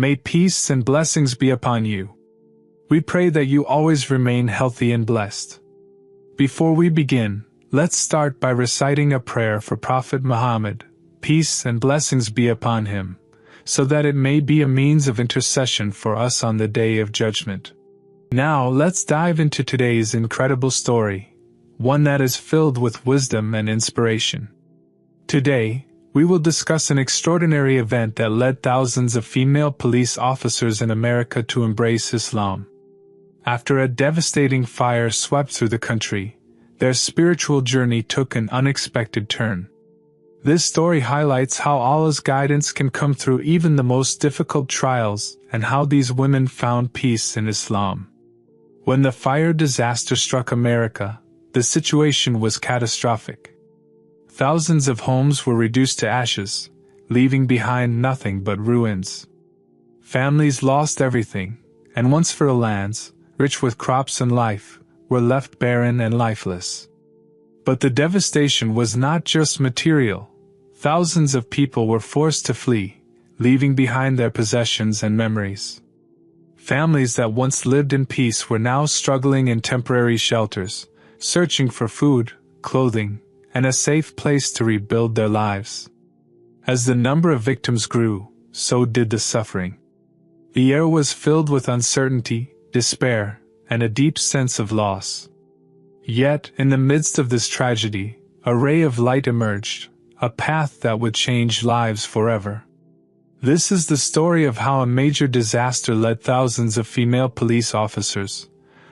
May peace and blessings be upon you. We pray that you always remain healthy and blessed. Before we begin, let's start by reciting a prayer for Prophet Muhammad, peace and blessings be upon him, so that it may be a means of intercession for us on the Day of Judgment. Now let's dive into today's incredible story, one that is filled with wisdom and inspiration. Today, we will discuss an extraordinary event that led thousands of female police officers in America to embrace Islam. After a devastating fire swept through the country, their spiritual journey took an unexpected turn. This story highlights how Allah's guidance can come through even the most difficult trials and how these women found peace in Islam. When the fire disaster struck America, the situation was catastrophic. Thousands of homes were reduced to ashes, leaving behind nothing but ruins. Families lost everything, and once fertile lands, rich with crops and life, were left barren and lifeless. But the devastation was not just material. Thousands of people were forced to flee, leaving behind their possessions and memories. Families that once lived in peace were now struggling in temporary shelters, searching for food, clothing, and a safe place to rebuild their lives. As the number of victims grew, so did the suffering. The air was filled with uncertainty, despair, and a deep sense of loss. Yet, in the midst of this tragedy, a ray of light emerged, a path that would change lives forever. This is the story of how a major disaster led thousands of female police officers,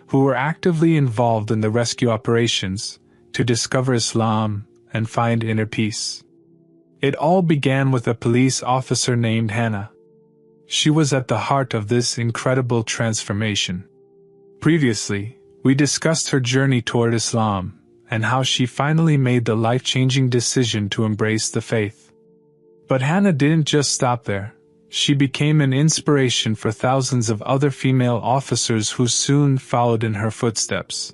who were actively involved in the rescue operations, to discover Islam and find inner peace. It all began with a police officer named Hannah. She was at the heart of this incredible transformation. Previously, we discussed her journey toward Islam and how she finally made the life-changing decision to embrace the faith. But Hannah didn't just stop there. She became an inspiration for thousands of other female officers who soon followed in her footsteps.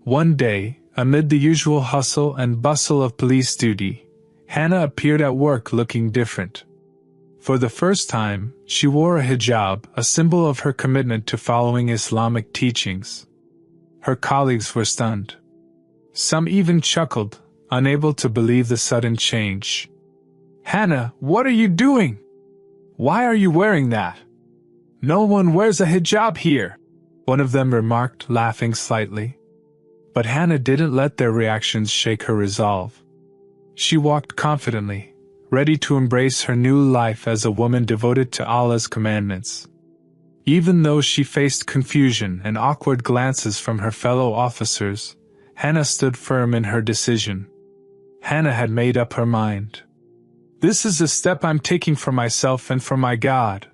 One day, amid the usual hustle and bustle of police duty, Hannah appeared at work looking different. For the first time, she wore a hijab, a symbol of her commitment to following Islamic teachings. Her colleagues were stunned. Some even chuckled, unable to believe the sudden change. "Hannah, what are you doing? Why are you wearing that? No one wears a hijab here," one of them remarked, laughing slightly. But Hannah didn't let their reactions shake her resolve. She walked confidently, ready to embrace her new life as a woman devoted to Allah's commandments. Even though she faced confusion and awkward glances from her fellow officers, Hannah stood firm in her decision. Hannah had made up her mind. "This is a step I'm taking for myself and for my God,"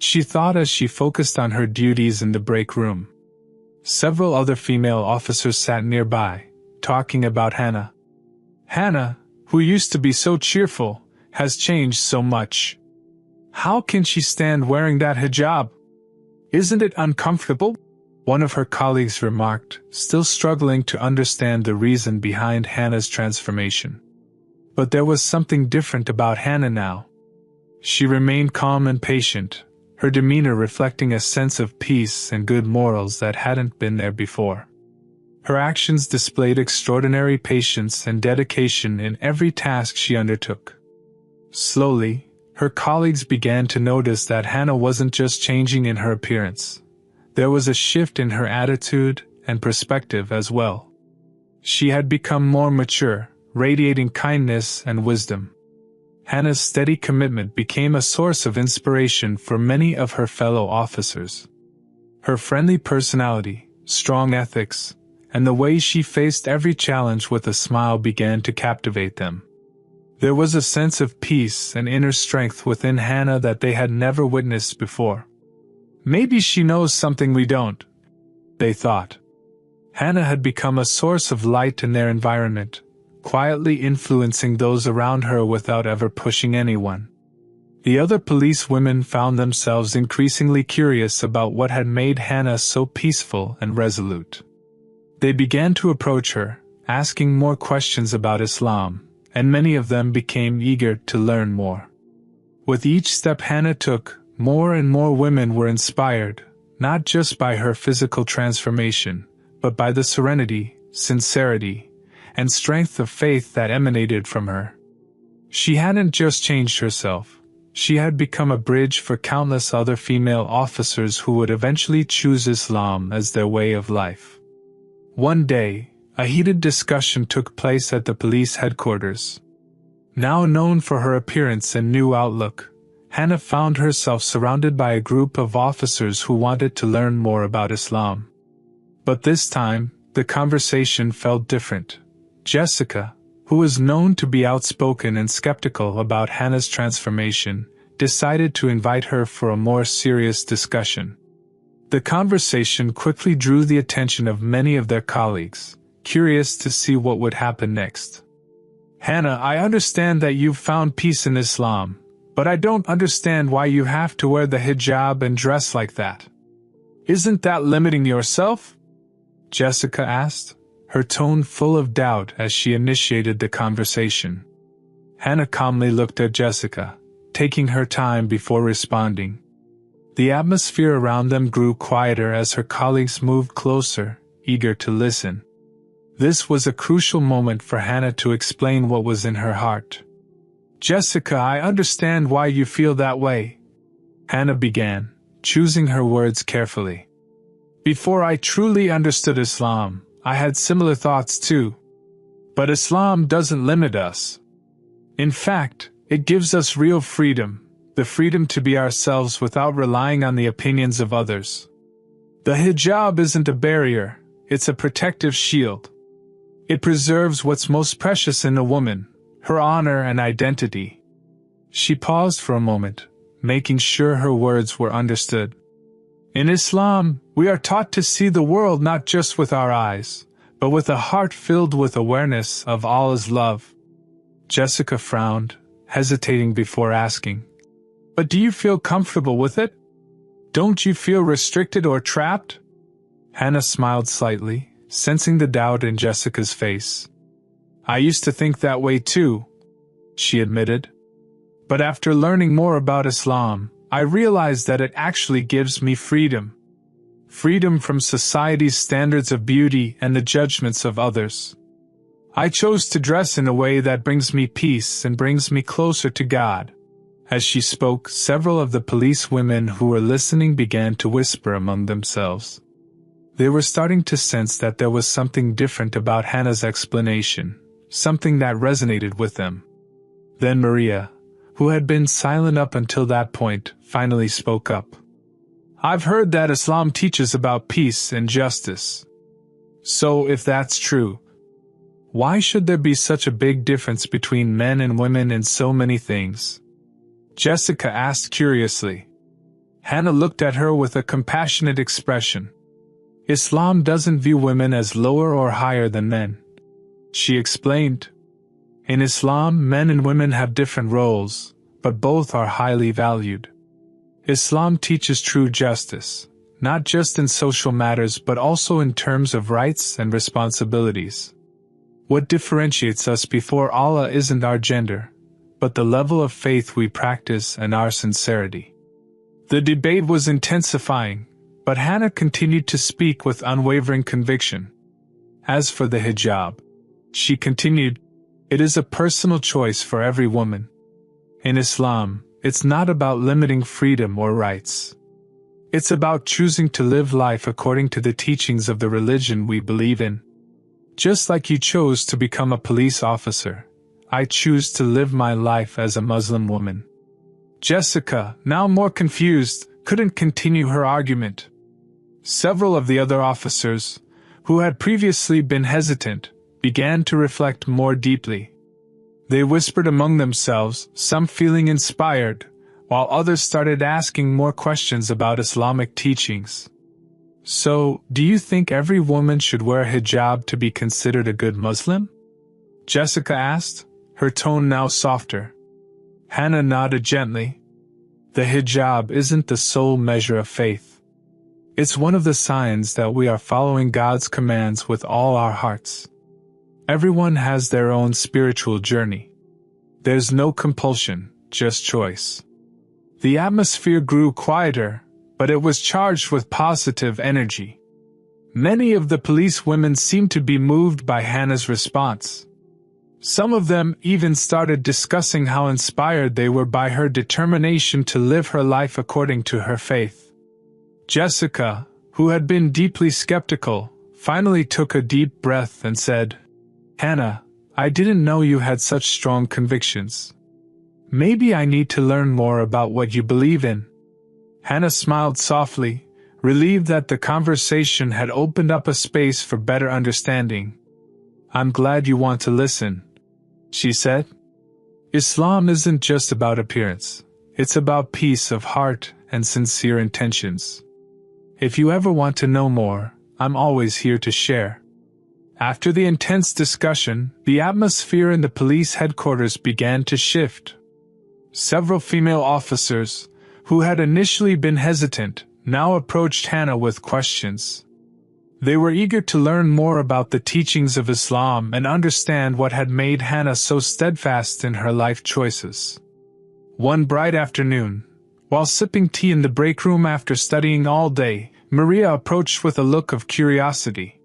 she thought as she focused on her duties in the break room. Several other female officers sat nearby, talking about Hannah. "Hannah, who used to be so cheerful, has changed so much. How can she stand wearing that hijab? Isn't it uncomfortable?" one of her colleagues remarked, still struggling to understand the reason behind Hannah's transformation. But there was something different about Hannah now. She remained calm and patient, her demeanor reflecting a sense of peace and good morals that hadn't been there before. Her actions displayed extraordinary patience and dedication in every task she undertook. Slowly, her colleagues began to notice that Hannah wasn't just changing in her appearance. There was a shift in her attitude and perspective as well. She had become more mature, radiating kindness and wisdom. Hannah's steady commitment became a source of inspiration for many of her fellow officers. Her friendly personality, strong ethics, and the way she faced every challenge with a smile began to captivate them. There was a sense of peace and inner strength within Hannah that they had never witnessed before. "Maybe she knows something we don't," they thought. Hannah had become a source of light in their environment, quietly influencing those around her without ever pushing anyone. The other police women found themselves increasingly curious about what had made Hannah so peaceful and resolute. They began to approach her, asking more questions about Islam, and many of them became eager to learn more. With each step Hannah took, more and more women were inspired, not just by her physical transformation, but by the serenity, sincerity, and strength of faith that emanated from her. She hadn't just changed herself. She had become a bridge for countless other female officers who would eventually choose Islam as their way of life. One day, a heated discussion took place at the police headquarters. Now known for her appearance and new outlook, Hannah found herself surrounded by a group of officers who wanted to learn more about Islam. But this time, the conversation felt different. Jessica, who was known to be outspoken and skeptical about Hannah's transformation, decided to invite her for a more serious discussion. The conversation quickly drew the attention of many of their colleagues, curious to see what would happen next. "Hannah, I understand that you've found peace in Islam, but I don't understand why you have to wear the hijab and dress like that. Isn't that limiting yourself?" Jessica asked, her tone full of doubt as she initiated the conversation. Hannah calmly looked at Jessica, taking her time before responding. The atmosphere around them grew quieter as her colleagues moved closer, eager to listen. This was a crucial moment for Hannah to explain what was in her heart. "Jessica, I understand why you feel that way," Hannah began, choosing her words carefully. "Before I truly understood Islam, I had similar thoughts too. But Islam doesn't limit us. In fact, it gives us real freedom, the freedom to be ourselves without relying on the opinions of others. The hijab isn't a barrier, it's a protective shield. It preserves what's most precious in a woman, her honor and identity." She paused for a moment, making sure her words were understood. "In Islam, we are taught to see the world not just with our eyes, but with a heart filled with awareness of Allah's love." Jessica frowned, hesitating before asking, "But do you feel comfortable with it? Don't you feel restricted or trapped?" Hannah smiled slightly, sensing the doubt in Jessica's face. "I used to think that way too," she admitted. "But after learning more about Islam, I realized that it actually gives me freedom. Freedom from society's standards of beauty and the judgments of others. I chose to dress in a way that brings me peace and brings me closer to God." As she spoke, several of the policewomen who were listening began to whisper among themselves. They were starting to sense that there was something different about Hannah's explanation, something that resonated with them. Then Maria, who had been silent up until that point, finally spoke up. "I've heard that Islam teaches about peace and justice. So if that's true, why should there be such a big difference between men and women in so many things?" Jessica asked curiously. Hannah looked at her with a compassionate expression. "Islam doesn't view women as lower or higher than men," she explained. "In Islam, men and women have different roles, but both are highly valued. Islam teaches true justice, not just in social matters but also in terms of rights and responsibilities. What differentiates us before Allah isn't our gender, but the level of faith we practice and our sincerity." The debate was intensifying, but Hannah continued to speak with unwavering conviction. "As for the hijab," she continued, "it is a personal choice for every woman. In Islam, it's not about limiting freedom or rights. It's about choosing to live life according to the teachings of the religion we believe in. Just like you chose to become a police officer, I choose to live my life as a Muslim woman." Jessica, now more confused, couldn't continue her argument. Several of the other officers, who had previously been hesitant, began to reflect more deeply. They whispered among themselves, some feeling inspired, while others started asking more questions about Islamic teachings. "So, do you think every woman should wear a hijab to be considered a good Muslim?" Jessica asked, her tone now softer. Hannah nodded gently. "The hijab isn't the sole measure of faith. It's one of the signs that we are following God's commands with all our hearts. Everyone has their own spiritual journey. There's no compulsion, just choice." The atmosphere grew quieter, but it was charged with positive energy. Many of the policewomen seemed to be moved by Hannah's response. Some of them even started discussing how inspired they were by her determination to live her life according to her faith. Jessica, who had been deeply skeptical, finally took a deep breath and said, "Hannah, I didn't know you had such strong convictions. Maybe I need to learn more about what you believe in." Hannah smiled softly, relieved that the conversation had opened up a space for better understanding. "I'm glad you want to listen," she said. "Islam isn't just about appearance. It's about peace of heart and sincere intentions. If you ever want to know more, I'm always here to share." After the intense discussion, the atmosphere in the police headquarters began to shift. Several female officers, who had initially been hesitant, now approached Hannah with questions. They were eager to learn more about the teachings of Islam and understand what had made Hannah so steadfast in her life choices. One bright afternoon, while sipping tea in the break room after studying all day, Maria approached with a look of curiosity.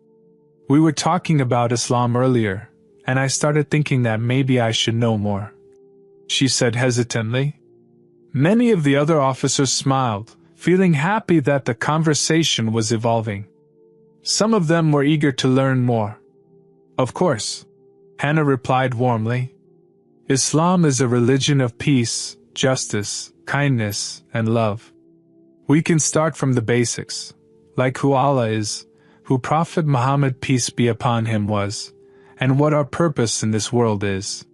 "We were talking about Islam earlier, and I started thinking that maybe I should know more," she said hesitantly. Many of the other officers smiled, feeling happy that the conversation was evolving. Some of them were eager to learn more. "Of course," Hannah replied warmly. "Islam is a religion of peace, justice, kindness, and love. We can start from the basics, like who Allah is, who Prophet Muhammad peace be upon him was, and what our purpose in this world is."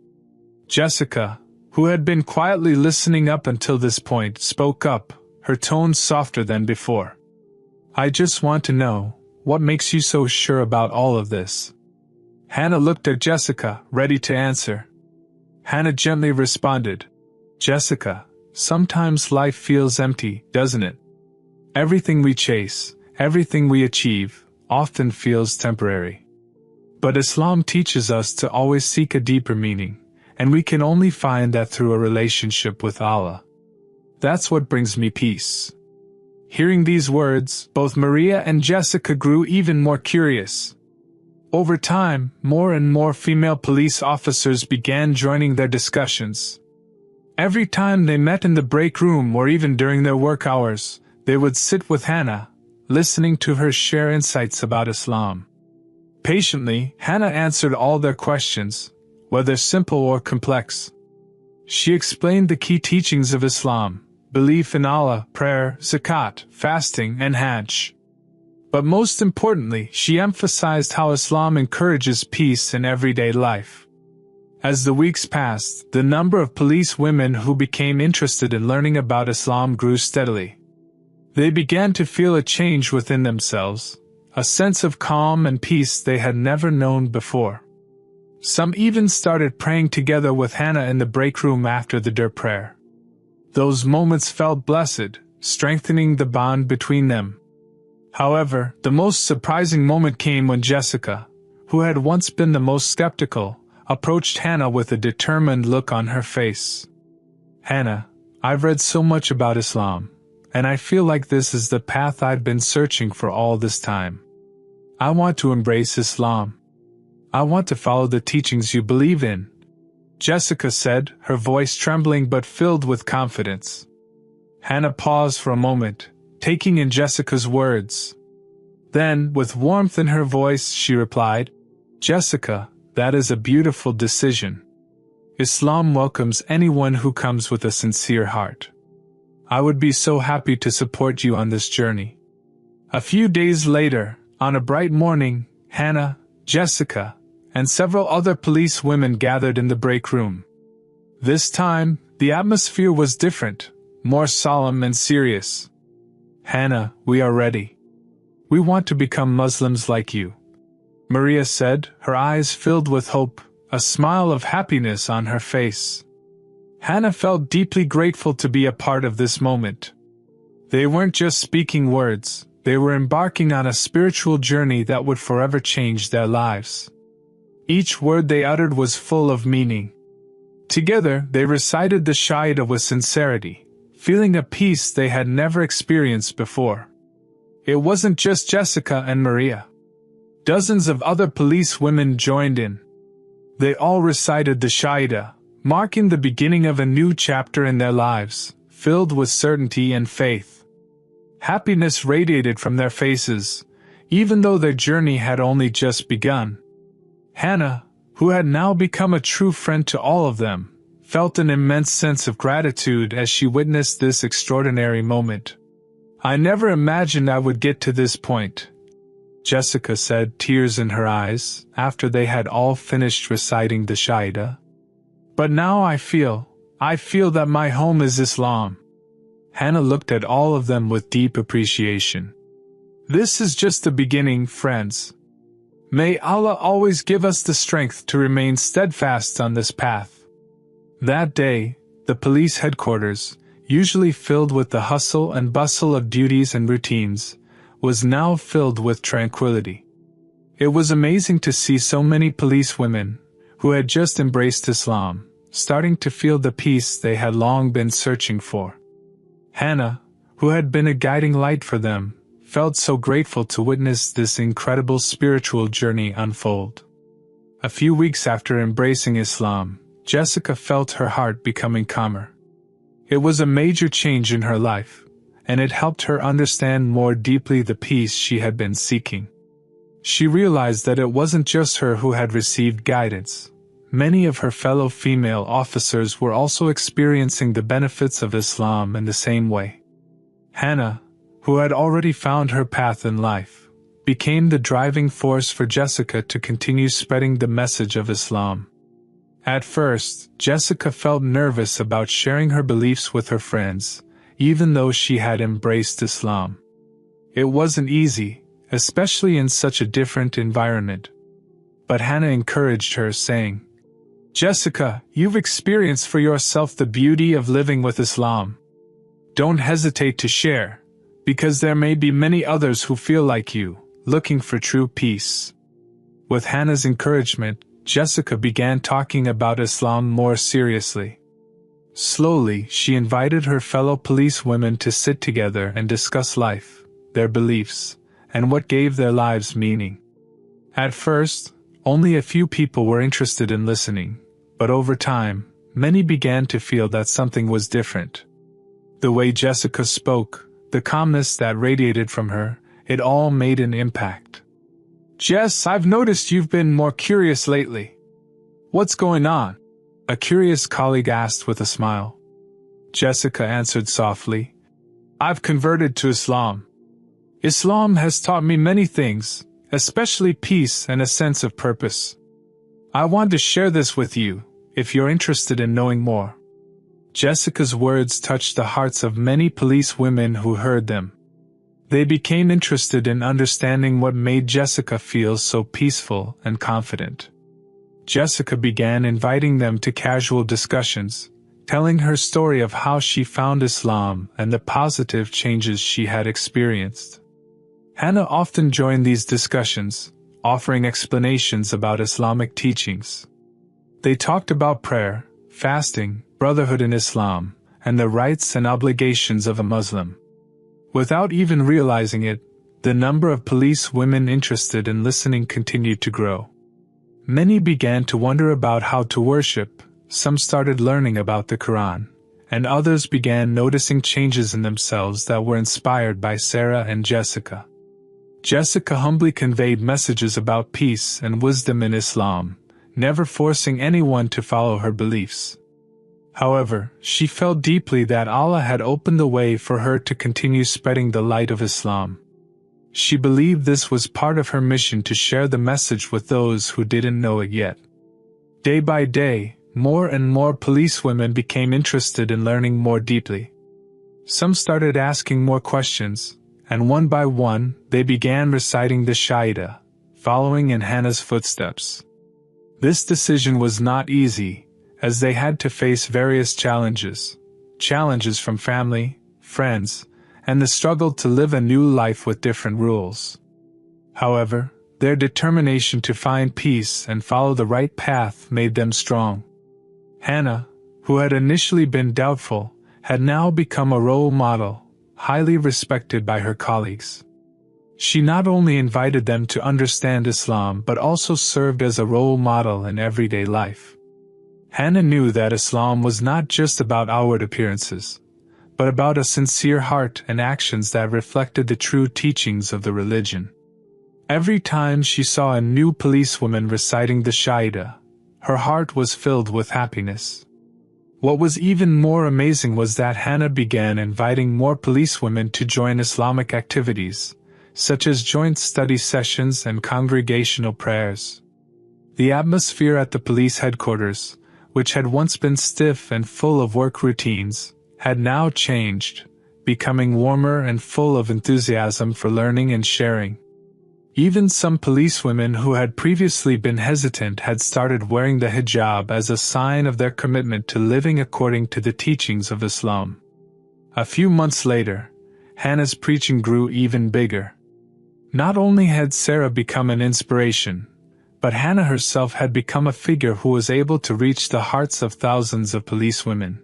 Jessica, who had been quietly listening up until this point, spoke up, her tone softer than before. "I just want to know, what makes you so sure about all of this?" Hannah looked at Jessica, ready to answer. Hannah gently responded, "Jessica, sometimes life feels empty, doesn't it? Everything we chase, everything we achieve, often feels temporary. But Islam teaches us to always seek a deeper meaning, and we can only find that through a relationship with Allah. That's what brings me peace." Hearing these words, both Maria and Jessica grew even more curious. Over time, more and more female police officers began joining their discussions. Every time they met in the break room or even during their work hours, they would sit with Hannah, listening to her share insights about Islam. Patiently, Hannah answered all their questions, whether simple or complex. She explained the key teachings of Islam: belief in Allah, prayer, zakat, fasting, and hajj. But most importantly, she emphasized how Islam encourages peace in everyday life. As the weeks passed, the number of police women who became interested in learning about Islam grew steadily. They began to feel a change within themselves, a sense of calm and peace they had never known before. Some even started praying together with Hannah in the break room after the prayer. Those moments felt blessed, strengthening the bond between them. However, the most surprising moment came when Jessica, who had once been the most skeptical, approached Hannah with a determined look on her face. "Hannah, I've read so much about Islam, and I feel like this is the path I've been searching for all this time. I want to embrace Islam. I want to follow the teachings you believe in," Jessica said, her voice trembling but filled with confidence. Hannah paused for a moment, taking in Jessica's words. Then, with warmth in her voice, she replied, "Jessica, that is a beautiful decision. Islam welcomes anyone who comes with a sincere heart. I would be so happy to support you on this journey." A few days later, on a bright morning, Hannah, Jessica, and several other police women gathered in the break room. This time, the atmosphere was different, more solemn and serious. "Hannah, we are ready. We want to become Muslims like you," Maria said, her eyes filled with hope, a smile of happiness on her face. Hannah felt deeply grateful to be a part of this moment. They weren't just speaking words, they were embarking on a spiritual journey that would forever change their lives. Each word they uttered was full of meaning. Together, they recited the Shahada with sincerity, feeling a peace they had never experienced before. It wasn't just Jessica and Maria. Dozens of other policewomen joined in. They all recited the Shahida, marking the beginning of a new chapter in their lives, filled with certainty and faith. Happiness radiated from their faces, even though their journey had only just begun. Hannah, who had now become a true friend to all of them, felt an immense sense of gratitude as she witnessed this extraordinary moment. "I never imagined I would get to this point," Jessica said, tears in her eyes, after they had all finished reciting the Shahida. "But now I feel that my home is Islam." Hannah looked at all of them with deep appreciation. "This is just the beginning, friends. May Allah always give us the strength to remain steadfast on this path." That day, the police headquarters, usually filled with the hustle and bustle of duties and routines, was now filled with tranquility. It was amazing to see so many policewomen, who had just embraced Islam, starting to feel the peace they had long been searching for. Hannah, who had been a guiding light for them, felt so grateful to witness this incredible spiritual journey unfold. A few weeks after embracing Islam, Jessica felt her heart becoming calmer. It was a major change in her life, and it helped her understand more deeply the peace she had been seeking. She realized that it wasn't just her who had received guidance. Many of her fellow female officers were also experiencing the benefits of Islam in the same way. Hannah, who had already found her path in life, became the driving force for Jessica to continue spreading the message of Islam. At first, Jessica felt nervous about sharing her beliefs with her friends, even though she had embraced Islam. It wasn't easy, especially in such a different environment. But Hannah encouraged her, saying, "Jessica, you've experienced for yourself the beauty of living with Islam. Don't hesitate to share, because there may be many others who feel like you, looking for true peace." With Hannah's encouragement, Jessica began talking about Islam more seriously. Slowly, she invited her fellow policewomen to sit together and discuss life, their beliefs, and what gave their lives meaning. At first, only a few people were interested in listening, but over time, many began to feel that something was different. The way Jessica spoke, the calmness that radiated from her, it all made an impact. "Jess, I've noticed you've been more curious lately. What's going on?" a curious colleague asked with a smile. Jessica answered softly, "I've converted to Islam. Islam has taught me many things, especially peace and a sense of purpose. I want to share this with you, if you're interested in knowing more." Jessica's words touched the hearts of many policewomen who heard them. They became interested in understanding what made Jessica feel so peaceful and confident. Jessica began inviting them to casual discussions, telling her story of how she found Islam and the positive changes she had experienced. Hannah often joined these discussions, offering explanations about Islamic teachings. They talked about prayer, fasting, brotherhood in Islam, and the rights and obligations of a Muslim. Without even realizing it, the number of policewomen interested in listening continued to grow. Many began to wonder about how to worship, some started learning about the Quran, and others began noticing changes in themselves that were inspired by Sarah and Jessica. Jessica humbly conveyed messages about peace and wisdom in Islam, never forcing anyone to follow her beliefs. However, she felt deeply that Allah had opened the way for her to continue spreading the light of Islam. She believed this was part of her mission to share the message with those who didn't know it yet. Day by day, more and more policewomen became interested in learning more deeply. Some started asking more questions, and one by one, they began reciting the Shahida, following in Hannah's footsteps. This decision was not easy, as they had to face various challenges from family, friends, and the struggle to live a new life with different rules. However, their determination to find peace and follow the right path made them strong. Hannah, who had initially been doubtful, had now become a role model, highly respected by her colleagues. She not only invited them to understand Islam but also served as a role model in everyday life. Hannah knew that Islam was not just about outward appearances, but about a sincere heart and actions that reflected the true teachings of the religion. Every time she saw a new policewoman reciting the Shahada, her heart was filled with happiness. What was even more amazing was that Hannah began inviting more policewomen to join Islamic activities, such as joint study sessions and congregational prayers. The atmosphere at the police headquarters, which had once been stiff and full of work routines, had now changed, becoming warmer and full of enthusiasm for learning and sharing. Even some policewomen who had previously been hesitant had started wearing the hijab as a sign of their commitment to living according to the teachings of Islam. A few months later, Hannah's preaching grew even bigger. Not only had Sarah become an inspiration, but Hannah herself had become a figure who was able to reach the hearts of thousands of policewomen.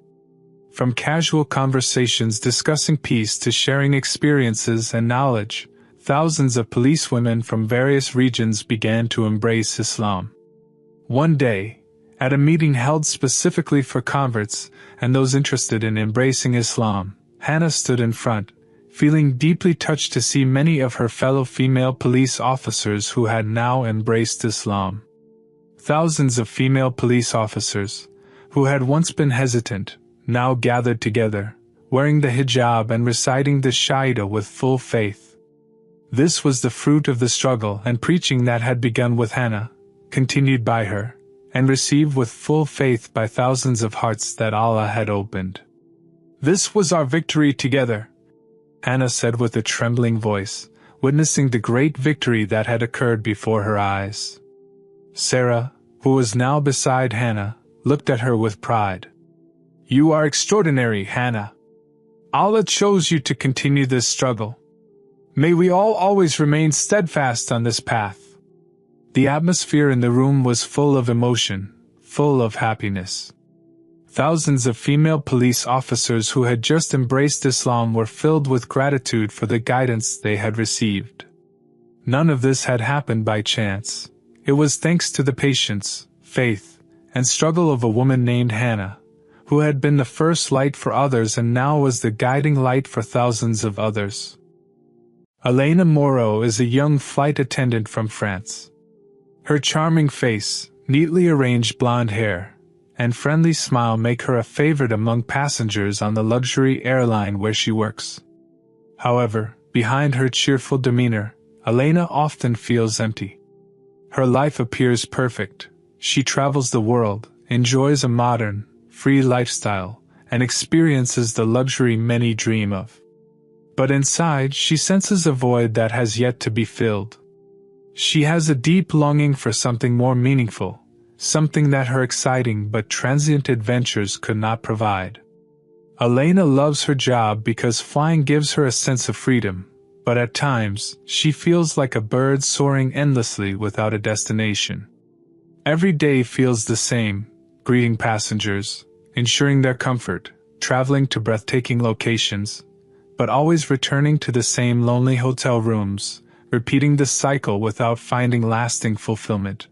From casual conversations discussing peace to sharing experiences and knowledge, thousands of policewomen from various regions began to embrace Islam. One day, at a meeting held specifically for converts and those interested in embracing Islam, Hannah stood in front, feeling deeply touched to see many of her fellow female police officers who had now embraced Islam. Thousands of female police officers, who had once been hesitant, now gathered together, wearing the hijab and reciting the Shahada with full faith. This was the fruit of the struggle and preaching that had begun with Hannah, continued by her, and received with full faith by thousands of hearts that Allah had opened. "This was our victory together," Hannah said with a trembling voice, witnessing the great victory that had occurred before her eyes. Sarah, who was now beside Hannah, looked at her with pride. "You are extraordinary, Hannah. Allah chose you to continue this struggle. May we all always remain steadfast on this path." The atmosphere in the room was full of emotion, full of happiness. Thousands of female police officers who had just embraced Islam were filled with gratitude for the guidance they had received. None of this had happened by chance. It was thanks to the patience, faith, and struggle of a woman named Hannah, who had been the first light for others and now was the guiding light for thousands of others. Elena Moreau is a young flight attendant from France. Her charming face, neatly arranged blonde hair, and friendly smile make her a favorite among passengers on the luxury airline where she works. However, behind her cheerful demeanor, Elena often feels empty. Her life appears perfect. She travels the world, enjoys a modern, free lifestyle, and experiences the luxury many dream of. But inside, she senses a void that has yet to be filled. She has a deep longing for something more meaningful, something that her exciting but transient adventures could not provide. Elena loves her job because flying gives her a sense of freedom, but at times, she feels like a bird soaring endlessly without a destination. Every day feels the same, greeting passengers, ensuring their comfort, traveling to breathtaking locations, but always returning to the same lonely hotel rooms, repeating the cycle without finding lasting fulfillment.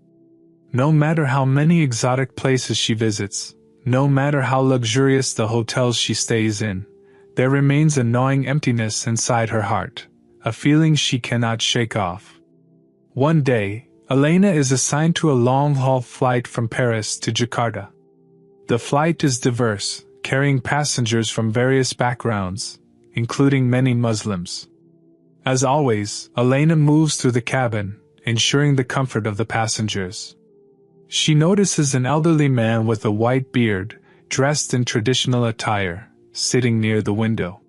No matter how many exotic places she visits, no matter how luxurious the hotels she stays in, there remains a gnawing emptiness inside her heart, a feeling she cannot shake off. One day, Elena is assigned to a long-haul flight from Paris to Jakarta. The flight is diverse, carrying passengers from various backgrounds, including many Muslims. As always, Elena moves through the cabin, ensuring the comfort of the passengers. She notices an elderly man with a white beard, dressed in traditional attire, sitting near the window.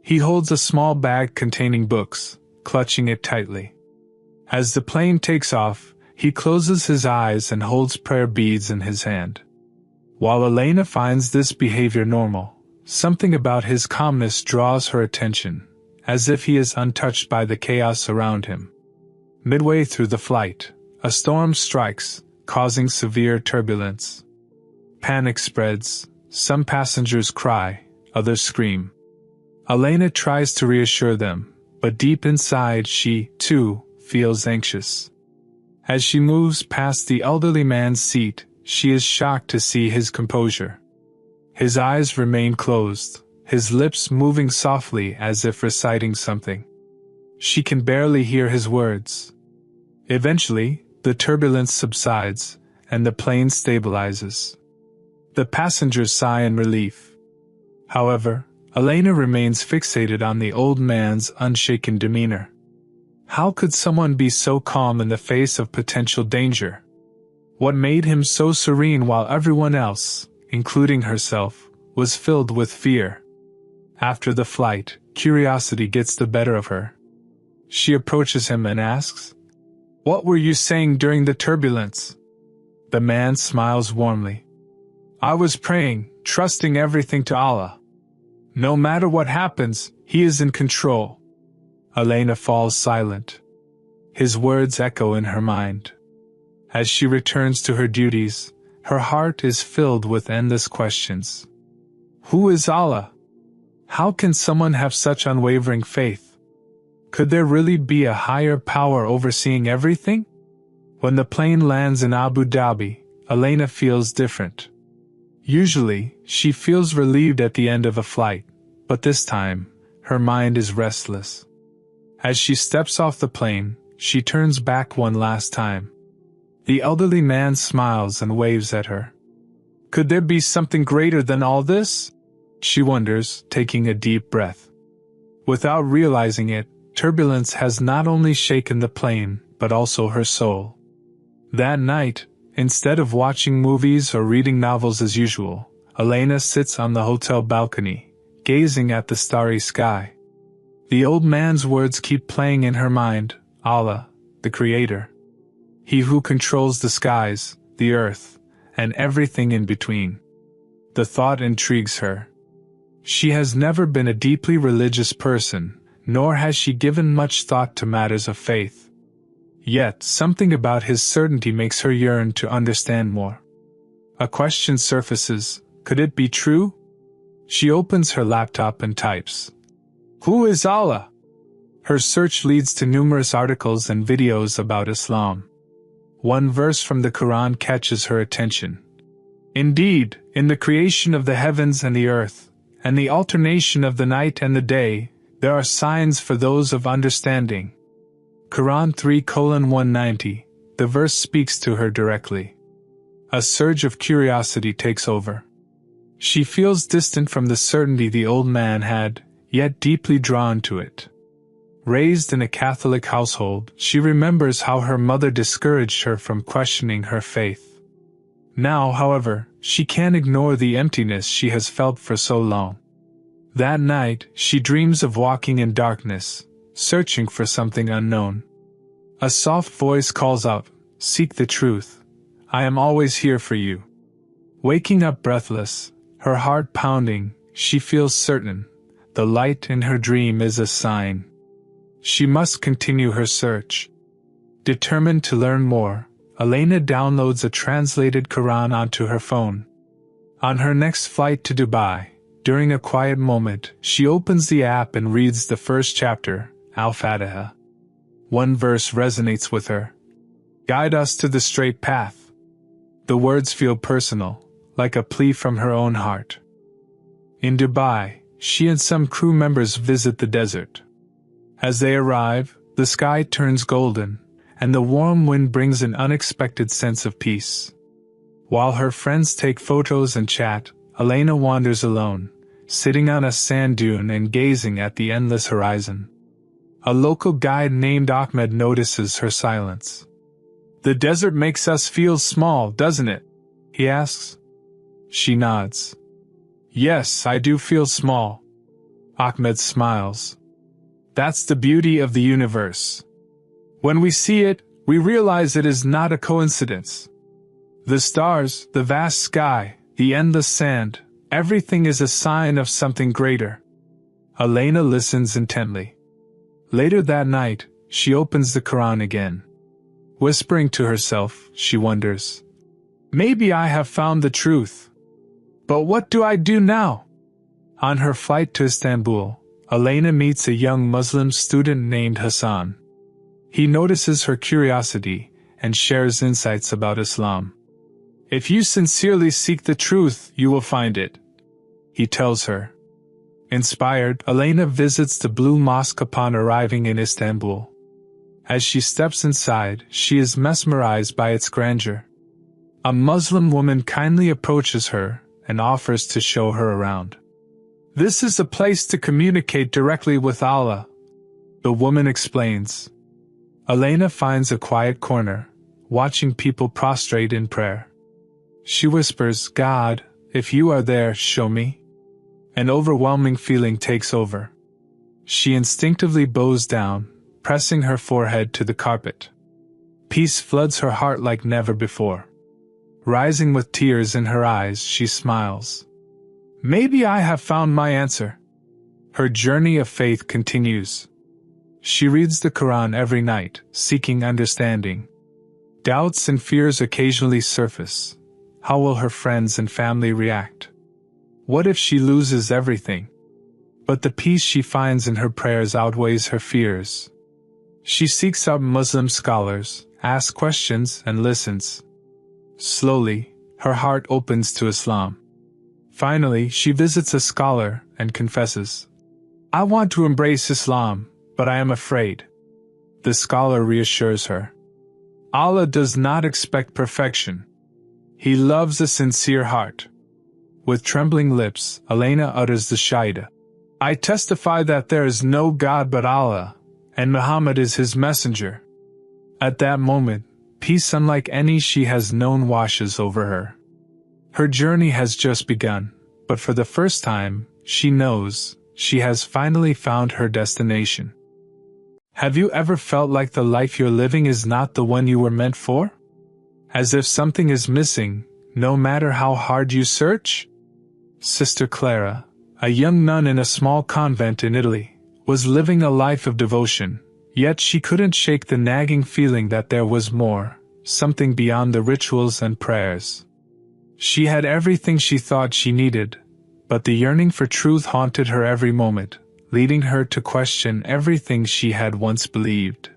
He holds a small bag containing books, clutching it tightly. As the plane takes off, he closes his eyes and holds prayer beads in his hand. While Elena finds this behavior normal, something about his calmness draws her attention, as if he is untouched by the chaos around him. Midway through the flight, a storm strikes, causing severe turbulence. Panic spreads, some passengers cry, others scream. Elena tries to reassure them, but deep inside she, too, feels anxious. As she moves past the elderly man's seat, she is shocked to see his composure. His eyes remain closed, his lips moving softly as if reciting something. She can barely hear his words. Eventually, the turbulence subsides, and the plane stabilizes. The passengers sigh in relief. However, Elena remains fixated on the old man's unshaken demeanor. How could someone be so calm in the face of potential danger? What made him so serene while everyone else, including herself, was filled with fear? After the flight, curiosity gets the better of her. She approaches him and asks, "What were you saying during the turbulence?" The man smiles warmly. "I was praying, trusting everything to Allah. No matter what happens, He is in control." Elena falls silent. His words echo in her mind. As she returns to her duties, her heart is filled with endless questions. Who is Allah? How can someone have such unwavering faith? Could there really be a higher power overseeing everything? When the plane lands in Abu Dhabi, Elena feels different. Usually, she feels relieved at the end of a flight, but this time, her mind is restless. As she steps off the plane, she turns back one last time. The elderly man smiles and waves at her. Could there be something greater than all this? She wonders, taking a deep breath. Without realizing it, turbulence has not only shaken the plane, but also her soul. That night, instead of watching movies or reading novels as usual, Elena sits on the hotel balcony, gazing at the starry sky. The old man's words keep playing in her mind, Allah, the Creator. He who controls the skies, the earth, and everything in between. The thought intrigues her. She has never been a deeply religious person, nor has she given much thought to matters of faith. Yet, something about his certainty makes her yearn to understand more. A question surfaces, could it be true? She opens her laptop and types, "Who is Allah?" Her search leads to numerous articles and videos about Islam. One verse from the Quran catches her attention. Indeed, in the creation of the heavens and the earth, and the alternation of the night and the day, there are signs for those of understanding. Quran 3:190, the verse speaks to her directly. A surge of curiosity takes over. She feels distant from the certainty the old man had, yet deeply drawn to it. Raised in a Catholic household, she remembers how her mother discouraged her from questioning her faith. Now, however, she can't ignore the emptiness she has felt for so long. That night, she dreams of walking in darkness, searching for something unknown. A soft voice calls out, "Seek the truth. I am always here for you." Waking up breathless, her heart pounding, she feels certain, the light in her dream is a sign. She must continue her search. Determined to learn more, Elena downloads a translated Quran onto her phone. On her next flight to Dubai, during a quiet moment, she opens the app and reads the first chapter, Al-Fatiha. One verse resonates with her. "Guide us to the straight path." The words feel personal, like a plea from her own heart. In Dubai, she and some crew members visit the desert. As they arrive, the sky turns golden, and the warm wind brings an unexpected sense of peace. While her friends take photos and chat, Elena wanders alone, sitting on a sand dune and gazing at the endless horizon. A local guide named Ahmed notices her silence. "The desert makes us feel small, doesn't it?" he asks. She nods. "Yes, I do feel small." Ahmed smiles. "That's the beauty of the universe. When we see it, we realize it is not a coincidence. The stars, the vast sky, the endless sand, everything is a sign of something greater." Elena listens intently. Later that night, she opens the Quran again. Whispering to herself, she wonders, "Maybe I have found the truth. But what do I do now?" On her flight to Istanbul, Elena meets a young Muslim student named Hassan. He notices her curiosity and shares insights about Islam. "If you sincerely seek the truth, you will find it," he tells her. Inspired, Elena visits the Blue Mosque upon arriving in Istanbul. As she steps inside, she is mesmerized by its grandeur. A Muslim woman kindly approaches her and offers to show her around. "This is a place to communicate directly with Allah," the woman explains. Elena finds a quiet corner, watching people prostrate in prayer. She whispers, "God, if you are there, show me." An overwhelming feeling takes over. She instinctively bows down, pressing her forehead to the carpet. Peace floods her heart like never before. Rising with tears in her eyes, she smiles. "Maybe I have found my answer." Her journey of faith continues. She reads the Quran every night, seeking understanding. Doubts and fears occasionally surface. How will her friends and family react? What if she loses everything? But the peace she finds in her prayers outweighs her fears. She seeks out Muslim scholars, asks questions, and listens. Slowly, her heart opens to Islam. Finally, she visits a scholar and confesses, "I want to embrace Islam, but I am afraid." The scholar reassures her. Allah does not expect perfection. He loves a sincere heart. With trembling lips, Elena utters the Shahada. "I testify that there is no God but Allah, and Muhammad is his messenger." At that moment, peace unlike any she has known washes over her. Her journey has just begun, but for the first time, she knows she has finally found her destination. Have you ever felt like the life you're living is not the one you were meant for? As if something is missing, no matter how hard you search? Sister Clara, a young nun in a small convent in Italy, was living a life of devotion, yet she couldn't shake the nagging feeling that there was more, something beyond the rituals and prayers. She had everything she thought she needed, but the yearning for truth haunted her every moment, leading her to question everything she had once believed.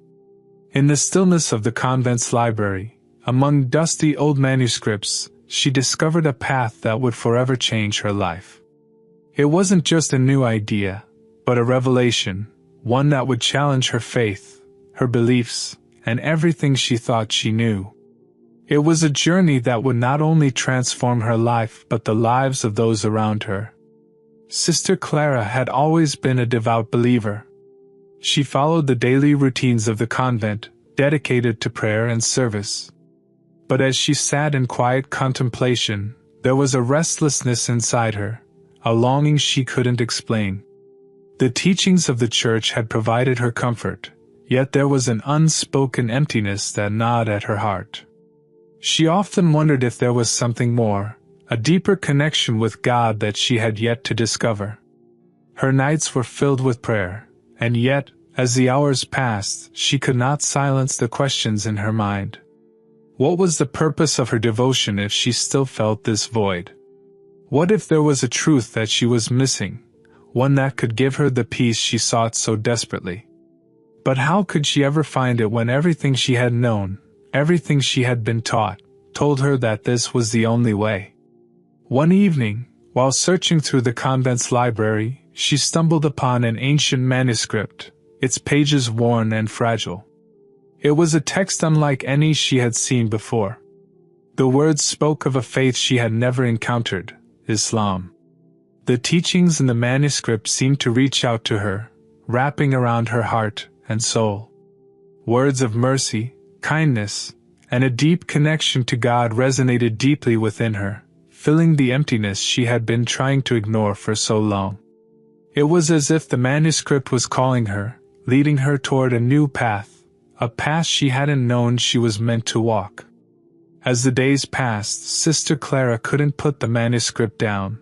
In the stillness of the convent's library, among dusty old manuscripts, she discovered a path that would forever change her life. It wasn't just a new idea, but a revelation, one that would challenge her faith, her beliefs, and everything she thought she knew. It was a journey that would not only transform her life but the lives of those around her. Sister Clara had always been a devout believer. She followed the daily routines of the convent, dedicated to prayer and service. But as she sat in quiet contemplation, there was a restlessness inside her, a longing she couldn't explain. The teachings of the church had provided her comfort, yet there was an unspoken emptiness that gnawed at her heart. She often wondered if there was something more, a deeper connection with God that she had yet to discover. Her nights were filled with prayer, and yet, as the hours passed, she could not silence the questions in her mind. What was the purpose of her devotion if she still felt this void? What if there was a truth that she was missing, one that could give her the peace she sought so desperately? But how could she ever find it when everything she had known, everything she had been taught, told her that this was the only way? One evening, while searching through the convent's library, she stumbled upon an ancient manuscript, its pages worn and fragile. It was a text unlike any she had seen before. The words spoke of a faith she had never encountered, Islam. The teachings in the manuscript seemed to reach out to her, wrapping around her heart and soul. Words of mercy, kindness, and a deep connection to God resonated deeply within her, filling the emptiness she had been trying to ignore for so long. It was as if the manuscript was calling her, leading her toward a new path, a path she hadn't known she was meant to walk. As the days passed, Sister Clara couldn't put the manuscript down.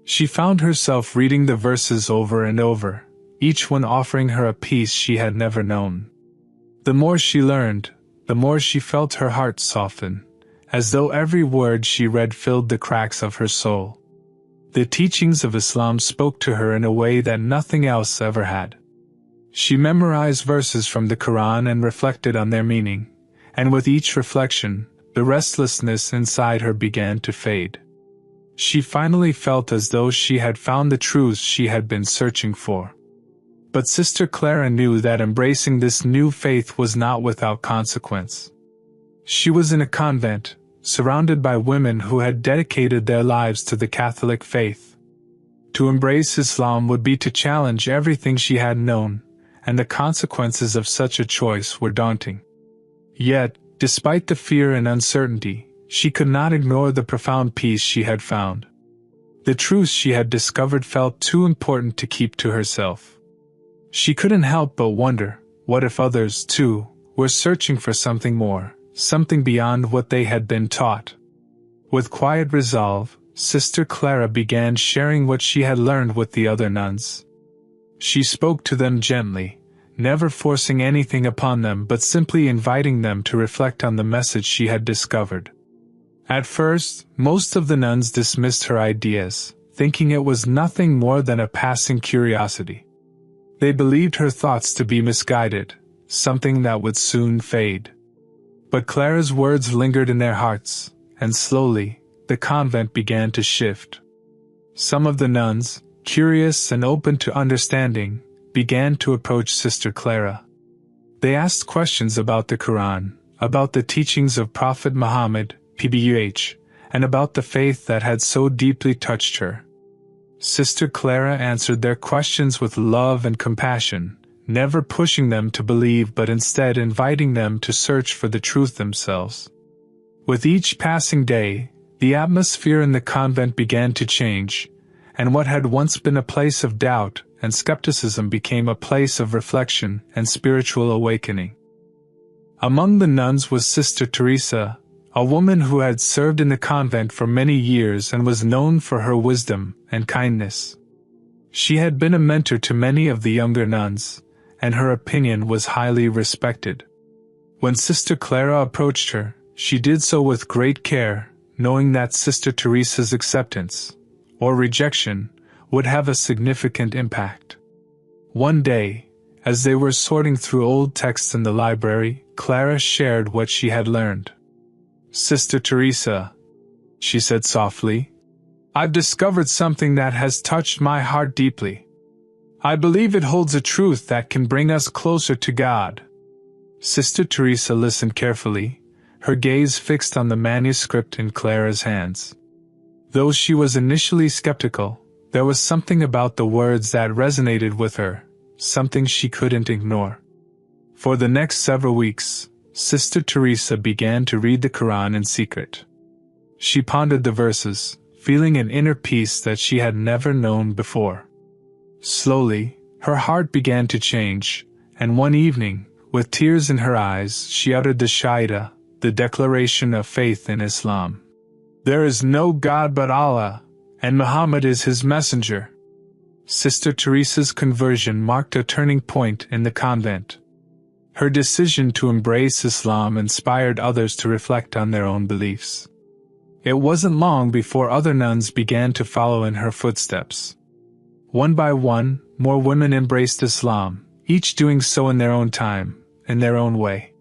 She found herself reading the verses over and over, each one offering her a peace she had never known. The more she learned, the more she felt her heart soften, as though every word she read filled the cracks of her soul. The teachings of Islam spoke to her in a way that nothing else ever had. She memorized verses from the Quran and reflected on their meaning, and with each reflection, the restlessness inside her began to fade. She finally felt as though she had found the truths she had been searching for. But Sister Clara knew that embracing this new faith was not without consequence. She was in a convent, surrounded by women who had dedicated their lives to the Catholic faith. To embrace Islam would be to challenge everything she had known, and the consequences of such a choice were daunting. Yet, despite the fear and uncertainty, she could not ignore the profound peace she had found. The truths she had discovered felt too important to keep to herself. She couldn't help but wonder, what if others, too, were searching for something more, something beyond what they had been taught? With quiet resolve, Sister Clara began sharing what she had learned with the other nuns. She spoke to them gently, never forcing anything upon them but simply inviting them to reflect on the message she had discovered. At first, most of the nuns dismissed her ideas, thinking it was nothing more than a passing curiosity. They believed her thoughts to be misguided, something that would soon fade. But Clara's words lingered in their hearts, and slowly, the convent began to shift. Some of the nuns, curious and open to understanding, began to approach Sister Clara. They asked questions about the Quran, about the teachings of Prophet Muhammad, PBUH, and about the faith that had so deeply touched her. Sister Clara answered their questions with love and compassion, never pushing them to believe but instead inviting them to search for the truth themselves. With each passing day, the atmosphere in the convent began to change, and what had once been a place of doubt and skepticism became a place of reflection and spiritual awakening. Among the nuns was Sister Teresa, a woman who had served in the convent for many years and was known for her wisdom and kindness. She had been a mentor to many of the younger nuns, and her opinion was highly respected. When Sister Clara approached her, she did so with great care, knowing that Sister Teresa's acceptance, or rejection, would have a significant impact. One day, as they were sorting through old texts in the library, Clara shared what she had learned. "Sister Teresa," she said softly, "I've discovered something that has touched my heart deeply. I believe it holds a truth that can bring us closer to God." Sister Teresa listened carefully, her gaze fixed on the manuscript in Clara's hands. Though she was initially skeptical, there was something about the words that resonated with her, something she couldn't ignore. For the next several weeks, Sister Teresa began to read the Quran in secret. She pondered the verses, feeling an inner peace that she had never known before. Slowly, her heart began to change, and one evening, with tears in her eyes, she uttered the Shahada, the declaration of faith in Islam. "There is no God but Allah, and Muhammad is his messenger." Sister Teresa's conversion marked a turning point in the convent. Her decision to embrace Islam inspired others to reflect on their own beliefs. It wasn't long before other nuns began to follow in her footsteps. One by one, more women embraced Islam, each doing so in their own time, in their own way.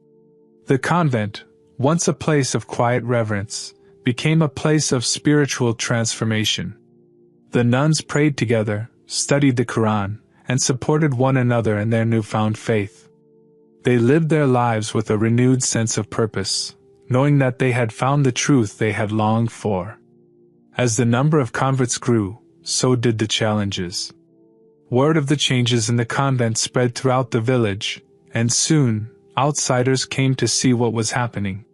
The convent, once a place of quiet reverence, became a place of spiritual transformation. The nuns prayed together, studied the Quran, and supported one another in their newfound faith. They lived their lives with a renewed sense of purpose, knowing that they had found the truth they had longed for. As the number of converts grew, so did the challenges. Word of the changes in the convent spread throughout the village, and soon, outsiders came to see what was happening.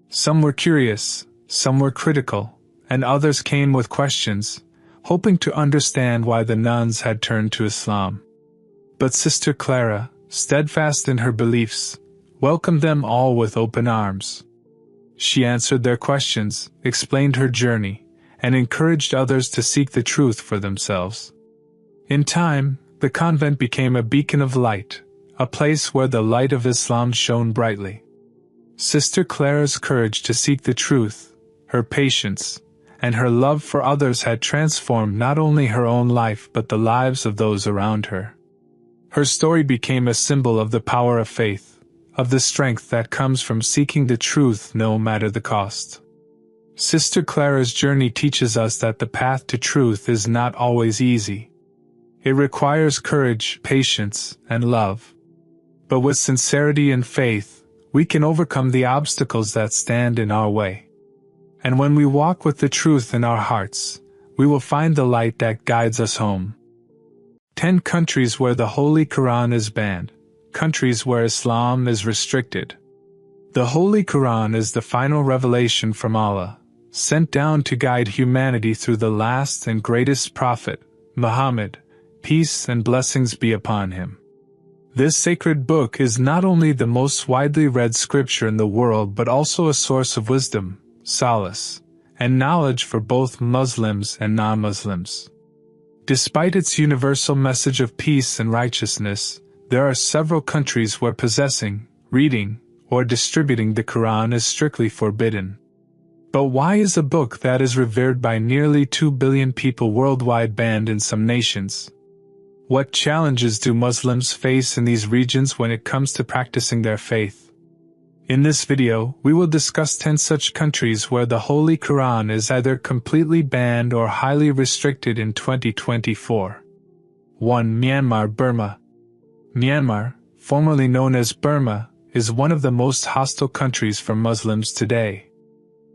Some were curious, some were critical, and others came with questions, hoping to understand why the nuns had turned to Islam. But Sister Clara, steadfast in her beliefs, welcomed them all with open arms. She answered their questions, explained her journey, and encouraged others to seek the truth for themselves. In time, the convent became a beacon of light, a place where the light of Islam shone brightly. Sister Clara's courage to seek the truth, her patience, and her love for others had transformed not only her own life but the lives of those around her. Her story became a symbol of the power of faith, of the strength that comes from seeking the truth no matter the cost. Sister Clara's journey teaches us that the path to truth is not always easy. It requires courage, patience, and love. But with sincerity and faith, we can overcome the obstacles that stand in our way. And when we walk with the truth in our hearts, we will find the light that guides us home. 10 countries where the Holy Quran is banned, countries where Islam is restricted. The Holy Quran is the final revelation from Allah, sent down to guide humanity through the last and greatest prophet, Muhammad, peace and blessings be upon him. This sacred book is not only the most widely read scripture in the world but also a source of wisdom, solace, and knowledge for both Muslims and non-Muslims. Despite its universal message of peace and righteousness, there are several countries where possessing, reading, or distributing the Quran is strictly forbidden. But why is a book that is revered by nearly 2 billion people worldwide banned in some nations? What challenges do Muslims face in these regions when it comes to practicing their faith? In this video, we will discuss 10 such countries where the Holy Quran is either completely banned or highly restricted in 2024. 1. Myanmar, Burma. Myanmar, formerly known as Burma, is one of the most hostile countries for Muslims today.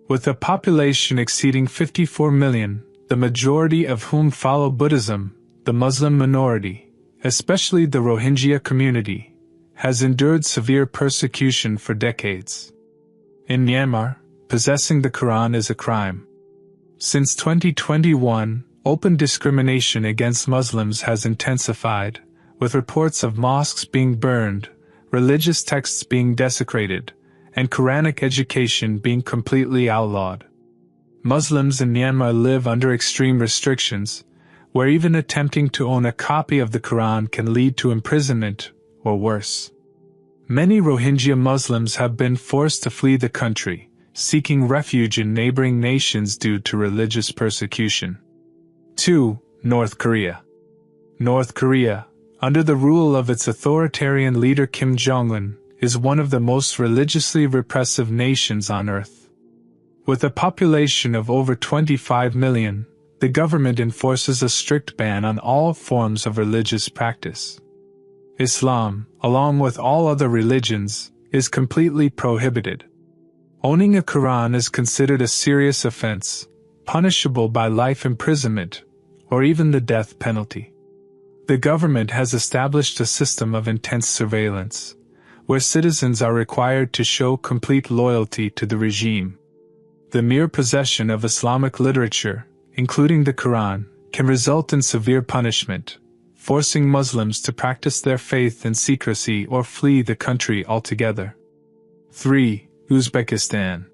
With a population exceeding 54 million, the majority of whom follow Buddhism, the Muslim minority, especially the Rohingya community, has endured severe persecution for decades. In Myanmar, possessing the Quran is a crime. Since 2021, open discrimination against Muslims has intensified, with reports of mosques being burned, religious texts being desecrated, and Quranic education being completely outlawed. Muslims in Myanmar live under extreme restrictions, where even attempting to own a copy of the Quran can lead to imprisonment, or worse. Many Rohingya Muslims have been forced to flee the country, seeking refuge in neighboring nations due to religious persecution. 2. North Korea. North Korea, under the rule of its authoritarian leader Kim Jong-un, is one of the most religiously repressive nations on earth. With a population of over 25 million, the government enforces a strict ban on all forms of religious practice. Islam, along with all other religions, is completely prohibited. Owning a Quran is considered a serious offense, punishable by life imprisonment, or even the death penalty. The government has established a system of intense surveillance, where citizens are required to show complete loyalty to the regime. The mere possession of Islamic literature, including the Quran, can result in severe punishment, forcing Muslims to practice their faith in secrecy or flee the country altogether. 3. Uzbekistan.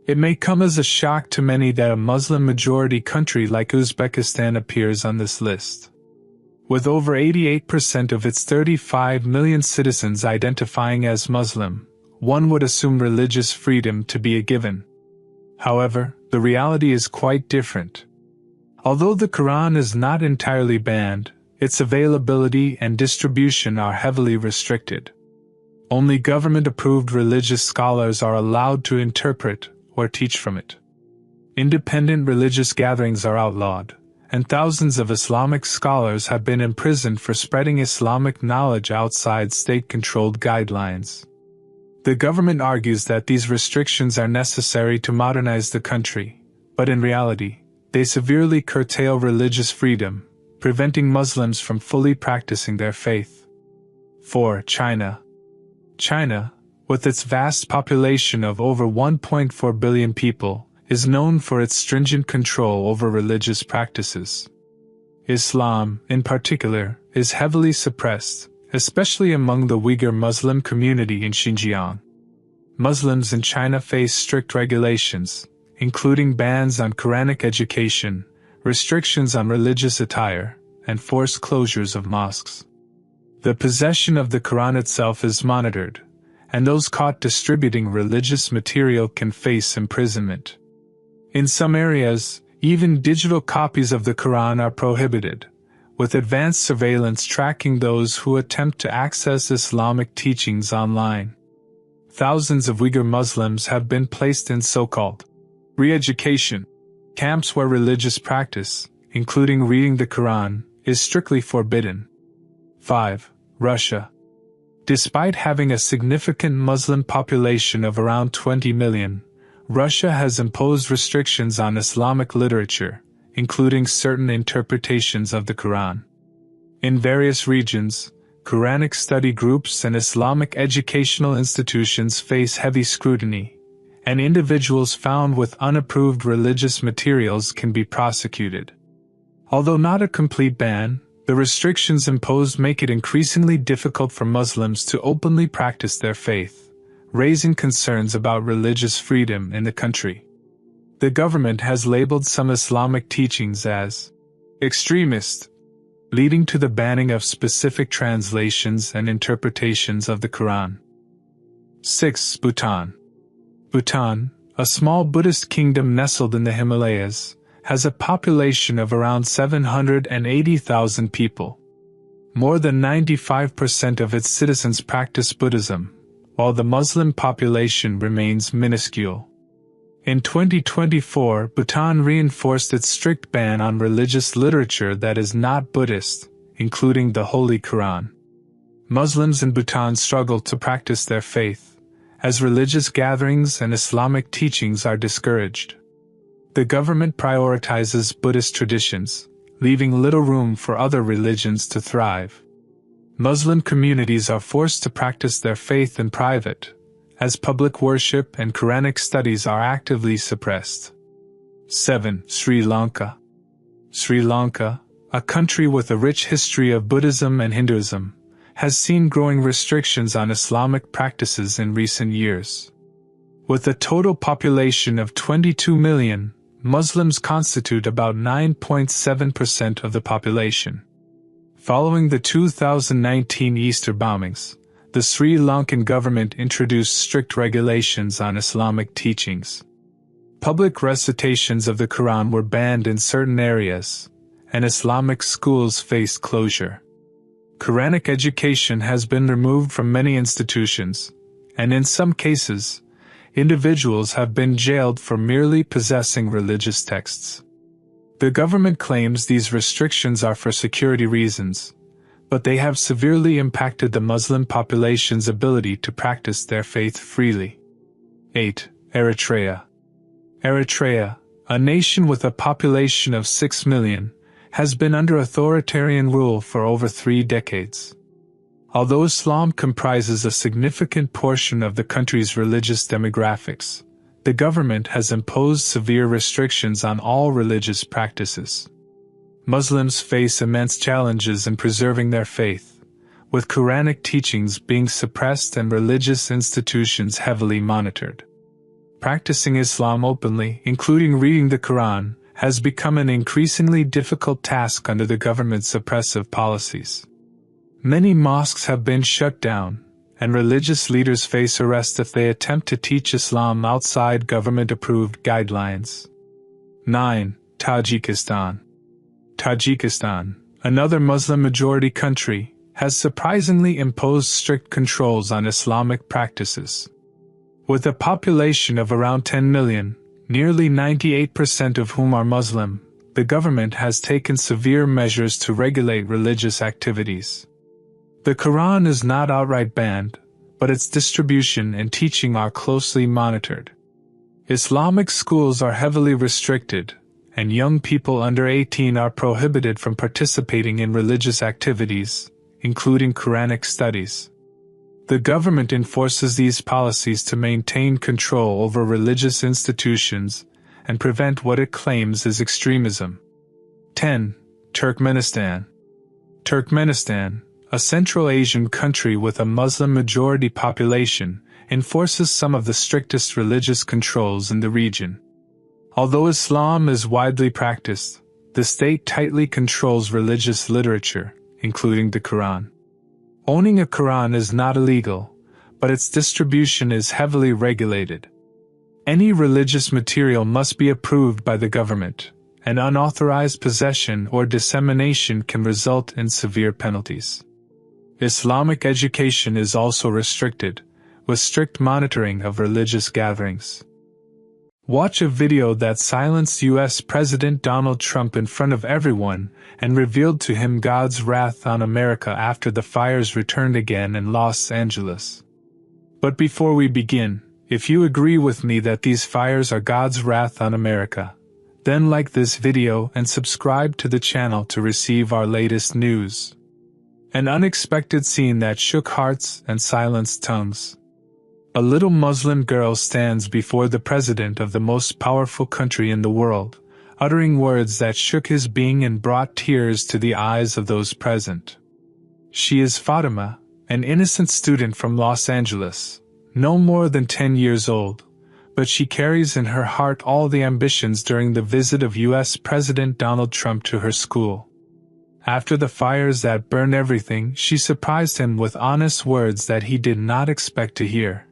It may come as a shock to many that a Muslim-majority country like Uzbekistan appears on this list. With over 88% of its 35 million citizens identifying as Muslim, one would assume religious freedom to be a given. However, the reality is quite different. Although the Quran is not entirely banned, its availability and distribution are heavily restricted. Only government-approved religious scholars are allowed to interpret or teach from it. Independent religious gatherings are outlawed, and thousands of Islamic scholars have been imprisoned for spreading Islamic knowledge outside state-controlled guidelines. The government argues that these restrictions are necessary to modernize the country, but in reality, they severely curtail religious freedom, preventing Muslims from fully practicing their faith. 4. China. China, with its vast population of over 1.4 billion people, is known for its stringent control over religious practices. Islam, in particular, is heavily suppressed, especially among the Uyghur Muslim community in Xinjiang. Muslims in China face strict regulations, including bans on Quranic education, restrictions on religious attire, and forced closures of mosques. The possession of the Quran itself is monitored, and those caught distributing religious material can face imprisonment. In some areas, even digital copies of the Quran are prohibited, with advanced surveillance tracking those who attempt to access Islamic teachings online. Thousands of Uyghur Muslims have been placed in so-called re-education camps where religious practice, including reading the Quran, is strictly forbidden. 5. Russia. Despite having a significant Muslim population of around 20 million, Russia has imposed restrictions on Islamic literature, including certain interpretations of the Quran. In various regions, Quranic study groups and Islamic educational institutions face heavy scrutiny, and individuals found with unapproved religious materials can be prosecuted. Although not a complete ban, the restrictions imposed make it increasingly difficult for Muslims to openly practice their faith, raising concerns about religious freedom in the country. The government has labeled some Islamic teachings as extremist, leading to the banning of specific translations and interpretations of the Quran. 6. Bhutan. Bhutan, a small Buddhist kingdom nestled in the Himalayas, has a population of around 780,000 people. More than 95% of its citizens practice Buddhism, while the Muslim population remains minuscule. In 2024, Bhutan reinforced its strict ban on religious literature that is not Buddhist, including the Holy Quran. Muslims in Bhutan struggle to practice their faith, as religious gatherings and Islamic teachings are discouraged. The government prioritizes Buddhist traditions, leaving little room for other religions to thrive. Muslim communities are forced to practice their faith in private, as public worship and Quranic studies are actively suppressed. 7. Sri Lanka. Sri Lanka, a country with a rich history of Buddhism and Hinduism, has seen growing restrictions on Islamic practices in recent years. With a total population of 22 million, Muslims constitute about 9.7% of the population. Following the 2019 Easter bombings, the Sri Lankan government introduced strict regulations on Islamic teachings. Public recitations of the Quran were banned in certain areas, and Islamic schools faced closure. Quranic education has been removed from many institutions, and in some cases, individuals have been jailed for merely possessing religious texts. The government claims these restrictions are for security reasons, but they have severely impacted the Muslim population's ability to practice their faith freely. 8. Eritrea. Eritrea, a nation with a population of 6 million, has been under authoritarian rule for over 3 decades. Although Islam comprises a significant portion of the country's religious demographics, the government has imposed severe restrictions on all religious practices. Muslims face immense challenges in preserving their faith, with Quranic teachings being suppressed and religious institutions heavily monitored. Practicing Islam openly, including reading the Quran, has become an increasingly difficult task under the government's oppressive policies. Many mosques have been shut down, and religious leaders face arrest if they attempt to teach Islam outside government-approved guidelines. 9. Tajikistan. Tajikistan, another Muslim-majority country, has surprisingly imposed strict controls on Islamic practices. With a population of around 10 million, nearly 98% of whom are Muslim, the government has taken severe measures to regulate religious activities. The Quran is not outright banned, but its distribution and teaching are closely monitored. Islamic schools are heavily restricted, and young people under 18 are prohibited from participating in religious activities, including Quranic studies. The government enforces these policies to maintain control over religious institutions and prevent what it claims is extremism. 10. Turkmenistan. Turkmenistan, a Central Asian country with a Muslim-majority population, enforces some of the strictest religious controls in the region. Although Islam is widely practiced, the state tightly controls religious literature, including the Quran. Owning a Quran is not illegal, but its distribution is heavily regulated. Any religious material must be approved by the government, and unauthorized possession or dissemination can result in severe penalties. Islamic education is also restricted, with strict monitoring of religious gatherings. Watch a video that silenced U.S. President Donald Trump in front of everyone and revealed to him God's wrath on America after the fires returned again in Los Angeles. But before we begin, if you agree with me that these fires are God's wrath on America, then like this video and subscribe to the channel to receive our latest news. An unexpected scene that shook hearts and silenced tongues. A little Muslim girl stands before the president of the most powerful country in the world, uttering words that shook his being and brought tears to the eyes of those present. She is Fatima, an innocent student from Los Angeles, no more than 10 years old, but she carries in her heart all the ambitions during the visit of U.S. President Donald Trump to her school. After the fires that burned everything, she surprised him with honest words that he did not expect to hear.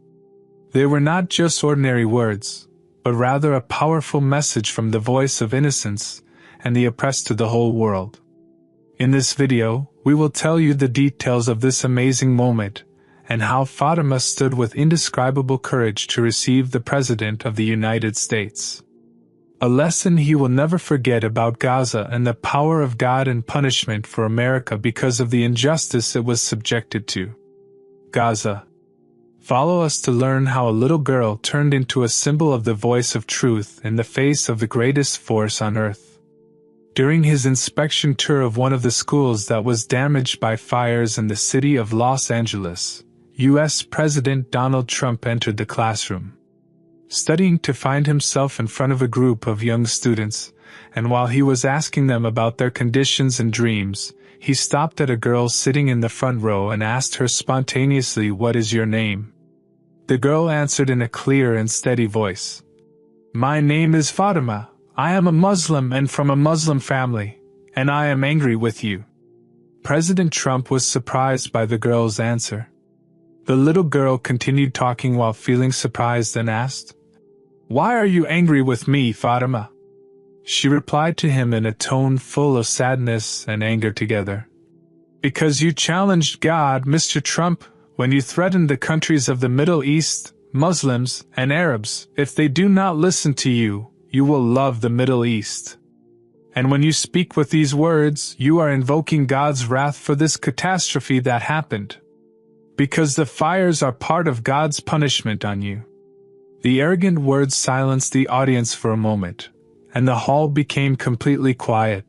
They were not just ordinary words, but rather a powerful message from the voice of innocence and the oppressed to the whole world. In this video, we will tell you the details of this amazing moment, and how Fatima stood with indescribable courage to receive the President of the United States. A lesson he will never forget about Gaza and the power of God and punishment for America because of the injustice it was subjected to. Gaza. Follow us to learn how a little girl turned into a symbol of the voice of truth in the face of the greatest force on earth. During his inspection tour of one of the schools that was damaged by fires in the city of Los Angeles, U.S. President Donald Trump entered the classroom, studying to find himself in front of a group of young students, and while he was asking them about their conditions and dreams, he stopped at a girl sitting in the front row and asked her spontaneously, "What is your name?" The girl answered in a clear and steady voice, "My name is Fatima. I am a Muslim and from a Muslim family, and I am angry with you." President Trump was surprised by the girl's answer. The little girl continued talking while feeling surprised and asked, "Why are you angry with me, Fatima?" She replied to him in a tone full of sadness and anger together. "Because you challenged God, Mr. Trump, when you threatened the countries of the Middle East, Muslims, and Arabs. If they do not listen to you, you will love the Middle East. And when you speak with these words, you are invoking God's wrath for this catastrophe that happened. Because the fires are part of God's punishment on you." The arrogant words silenced the audience for a moment, and the hall became completely quiet,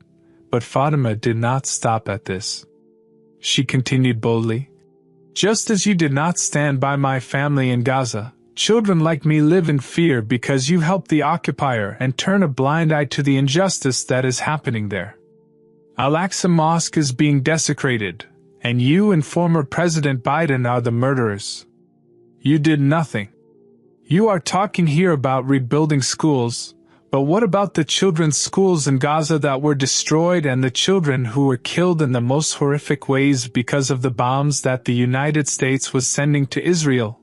but Fatima did not stop at this. She continued boldly, "Just as you did not stand by my family in Gaza, children like me live in fear because you helped the occupier and turn a blind eye to the injustice that is happening there. Al-Aqsa Mosque is being desecrated, and you and former President Biden are the murderers. You did nothing. You are talking here about rebuilding schools, but what about the children's schools in Gaza that were destroyed and the children who were killed in the most horrific ways because of the bombs that the United States was sending to Israel?"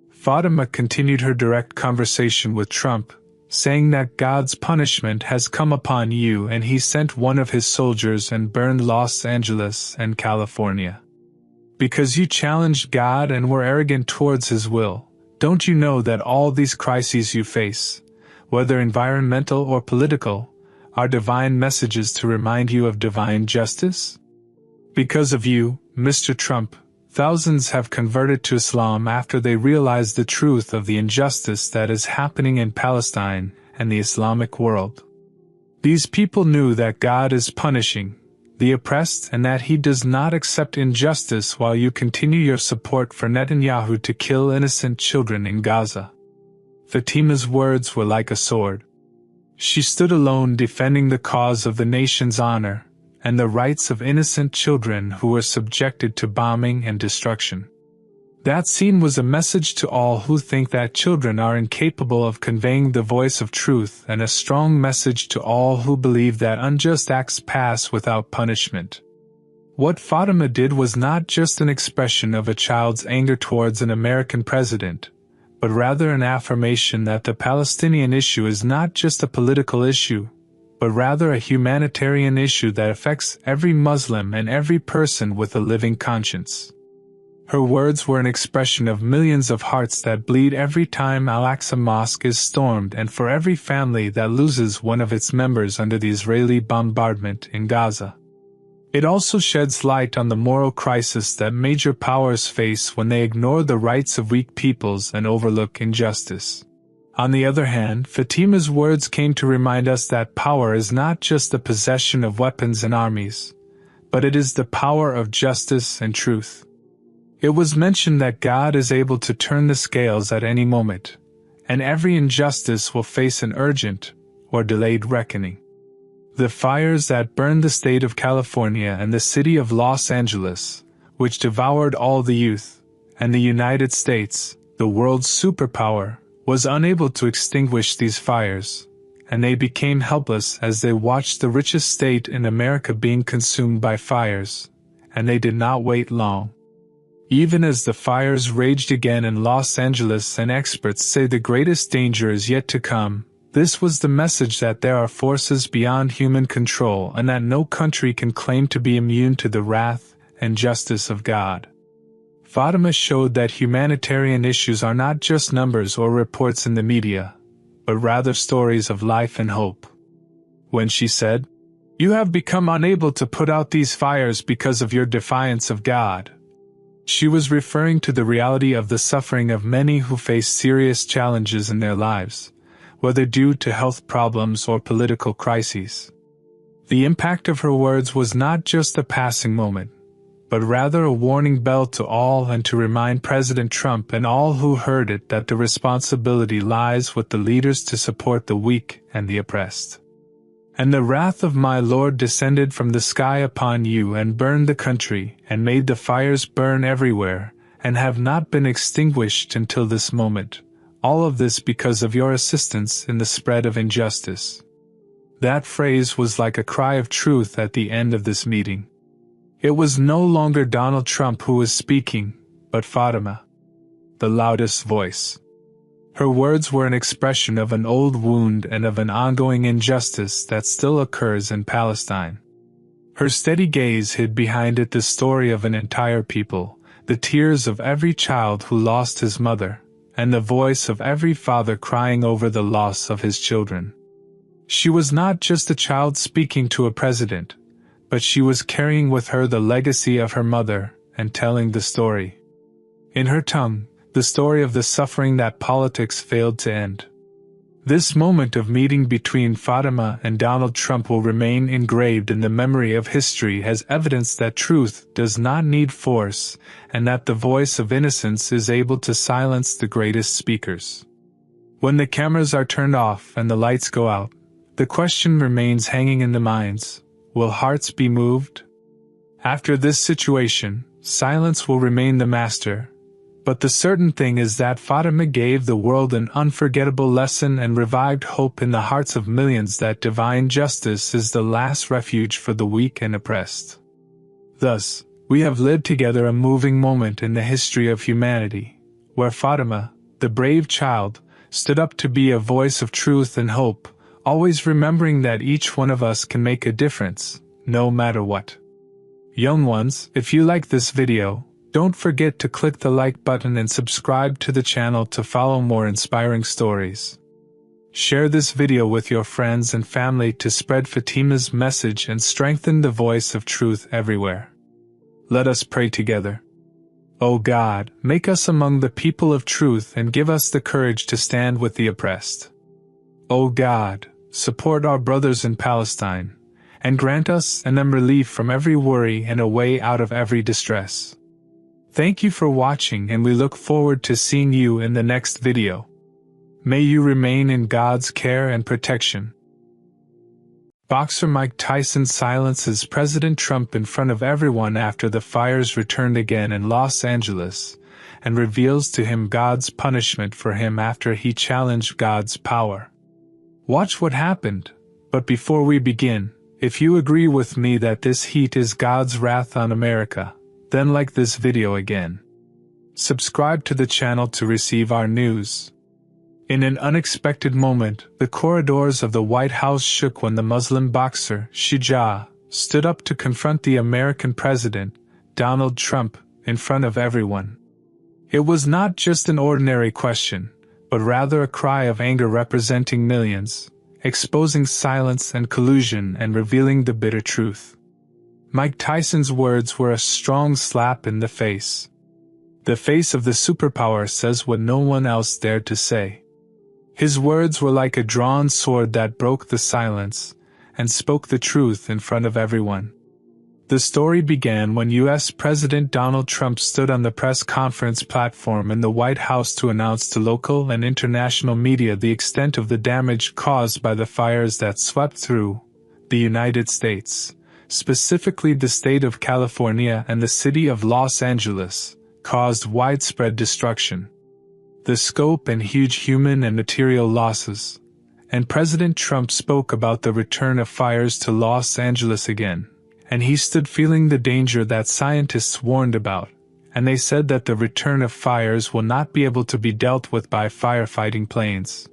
Fatima continued her direct conversation with Trump, saying that God's punishment has come upon you and he sent one of his soldiers and burned Los Angeles and California. Because you challenged God and were arrogant towards his will, don't you know that all these crises you face, whether environmental or political, are divine messages to remind you of divine justice? Because of you, Mr. Trump, thousands have converted to Islam after they realized the truth of the injustice that is happening in Palestine and the Islamic world. These people knew that God is punishing the oppressed and that he does not accept injustice while you continue your support for Netanyahu to kill innocent children in Gaza. Fatima's words were like a sword. She stood alone defending the cause of the nation's honor and the rights of innocent children who were subjected to bombing and destruction. That scene was a message to all who think that children are incapable of conveying the voice of truth, and a strong message to all who believe that unjust acts pass without punishment. What Fatima did was not just an expression of a child's anger towards an American president, but rather an affirmation that the Palestinian issue is not just a political issue, but rather a humanitarian issue that affects every Muslim and every person with a living conscience. Her words were an expression of millions of hearts that bleed every time Al-Aqsa Mosque is stormed and for every family that loses one of its members under the Israeli bombardment in Gaza. It also sheds light on the moral crisis that major powers face when they ignore the rights of weak peoples and overlook injustice. On the other hand, Fatima's words came to remind us that power is not just the possession of weapons and armies, but it is the power of justice and truth. It was mentioned that God is able to turn the scales at any moment, and every injustice will face an urgent or delayed reckoning. The fires that burned the state of California and the city of Los Angeles, which devoured all the youth, and the United States, the world's superpower, was unable to extinguish these fires, and they became helpless as they watched the richest state in America being consumed by fires, and they did not wait long. Even as the fires raged again in Los Angeles and experts say the greatest danger is yet to come, this was the message that there are forces beyond human control and that no country can claim to be immune to the wrath and justice of God. Fatima showed that humanitarian issues are not just numbers or reports in the media, but rather stories of life and hope. When she said, "You have become unable to put out these fires because of your defiance of God," she was referring to the reality of the suffering of many who face serious challenges in their lives, whether due to health problems or political crises. The impact of her words was not just a passing moment, but rather a warning bell to all and to remind President Trump and all who heard it that the responsibility lies with the leaders to support the weak and the oppressed. "And the wrath of my Lord descended from the sky upon you and burned the country, and made the fires burn everywhere, and have not been extinguished until this moment, all of this because of your assistance in the spread of injustice." That phrase was like a cry of truth at the end of this meeting. It was no longer Donald Trump who was speaking, but Fatima, the loudest voice. Her words were an expression of an old wound and of an ongoing injustice that still occurs in Palestine. Her steady gaze hid behind it the story of an entire people, the tears of every child who lost his mother, and the voice of every father crying over the loss of his children. She was not just a child speaking to a president, but she was carrying with her the legacy of her mother and telling the story. In her tongue, the story of the suffering that politics failed to end. This moment of meeting between Fatima and Donald Trump will remain engraved in the memory of history as evidence that truth does not need force and that the voice of innocence is able to silence the greatest speakers. When the cameras are turned off and the lights go out, the question remains hanging in the minds: will hearts be moved? After this situation, silence will remain the master. But the certain thing is that Fatima gave the world an unforgettable lesson and revived hope in the hearts of millions that divine justice is the last refuge for the weak and oppressed. Thus, we have lived together a moving moment in the history of humanity, where Fatima, the brave child, stood up to be a voice of truth and hope, always remembering that each one of us can make a difference, no matter what. Young ones, if you like this video, don't forget to click the like button and subscribe to the channel to follow more inspiring stories. Share this video with your friends and family to spread Fatima's message and strengthen the voice of truth everywhere. Let us pray together. O God, make us among the people of truth and give us the courage to stand with the oppressed. O God, support our brothers in Palestine, and grant us and them relief from every worry and a way out of every distress. Thank you for watching, and we look forward to seeing you in the next video. May you remain in God's care and protection. Boxer Mike Tyson silences President Trump in front of everyone after the fires returned again in Los Angeles, and reveals to him God's punishment for him after he challenged God's power. Watch what happened, but before we begin, if you agree with me that this heat is God's wrath on America, then like this video again. Subscribe to the channel to receive our news. In an unexpected moment, the corridors of the White House shook when the Muslim boxer, Shujaa, stood up to confront the American president, Donald Trump, in front of everyone. It was not just an ordinary question, but rather a cry of anger representing millions, exposing silence and collusion and revealing the bitter truth. Mike Tyson's words were a strong slap in the face. The face of the superpower says what no one else dared to say. His words were like a drawn sword that broke the silence and spoke the truth in front of everyone. The story began when U.S. President Donald Trump stood on the press conference platform in the White House to announce to local and international media the extent of the damage caused by the fires that swept through the United States, specifically the state of California and the city of Los Angeles, caused widespread destruction. The scope and huge human and material losses, and President Trump spoke about the return of fires to Los Angeles again, and he stood feeling the danger that scientists warned about, and they said that the return of fires will not be able to be dealt with by firefighting planes.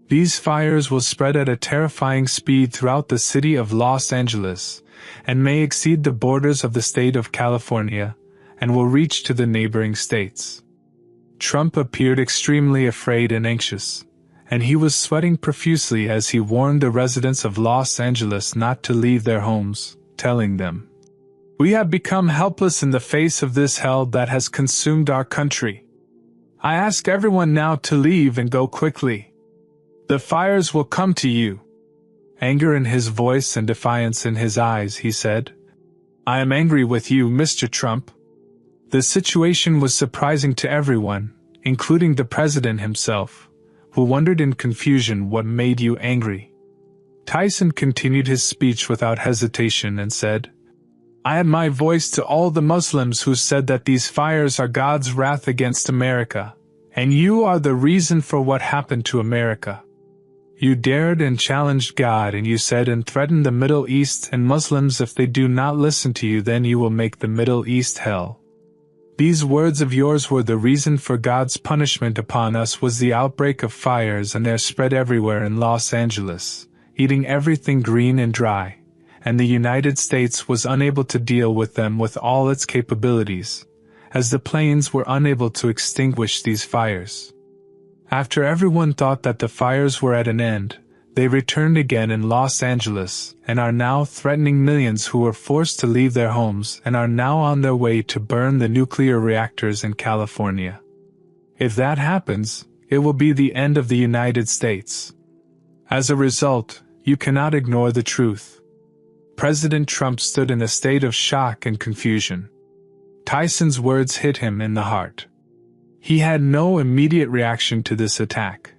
These fires will spread at a terrifying speed throughout the city of Los Angeles, and may exceed the borders of the state of California, and will reach to the neighboring states. Trump appeared extremely afraid and anxious, and he was sweating profusely as he warned the residents of Los Angeles not to leave their homes, telling them, "We have become helpless in the face of this hell that has consumed our country. I ask everyone now to leave and go quickly. The fires will come to you." Anger in his voice and defiance in his eyes, he said, "I am angry with you, Mr. Trump." The situation was surprising to everyone, including the president himself, who wondered in confusion what made you angry. Tyson continued his speech without hesitation and said, "I add my voice to all the Muslims who said that these fires are God's wrath against America, and you are the reason for what happened to America. You dared and challenged God, and you said and threatened the Middle East and Muslims, if they do not listen to you, then you will make the Middle East hell. These words of yours were the reason for God's punishment upon us was the outbreak of fires, and they're spread everywhere in Los Angeles, eating everything green and dry, and the United States was unable to deal with them with all its capabilities, as the planes were unable to extinguish these fires. After everyone thought that the fires were at an end, they returned again in Los Angeles and are now threatening millions who were forced to leave their homes and are now on their way to burn the nuclear reactors in California. If that happens, it will be the end of the United States. As a result, you cannot ignore the truth." President Trump stood in a state of shock and confusion. Tyson's words hit him in the heart. He had no immediate reaction to this attack.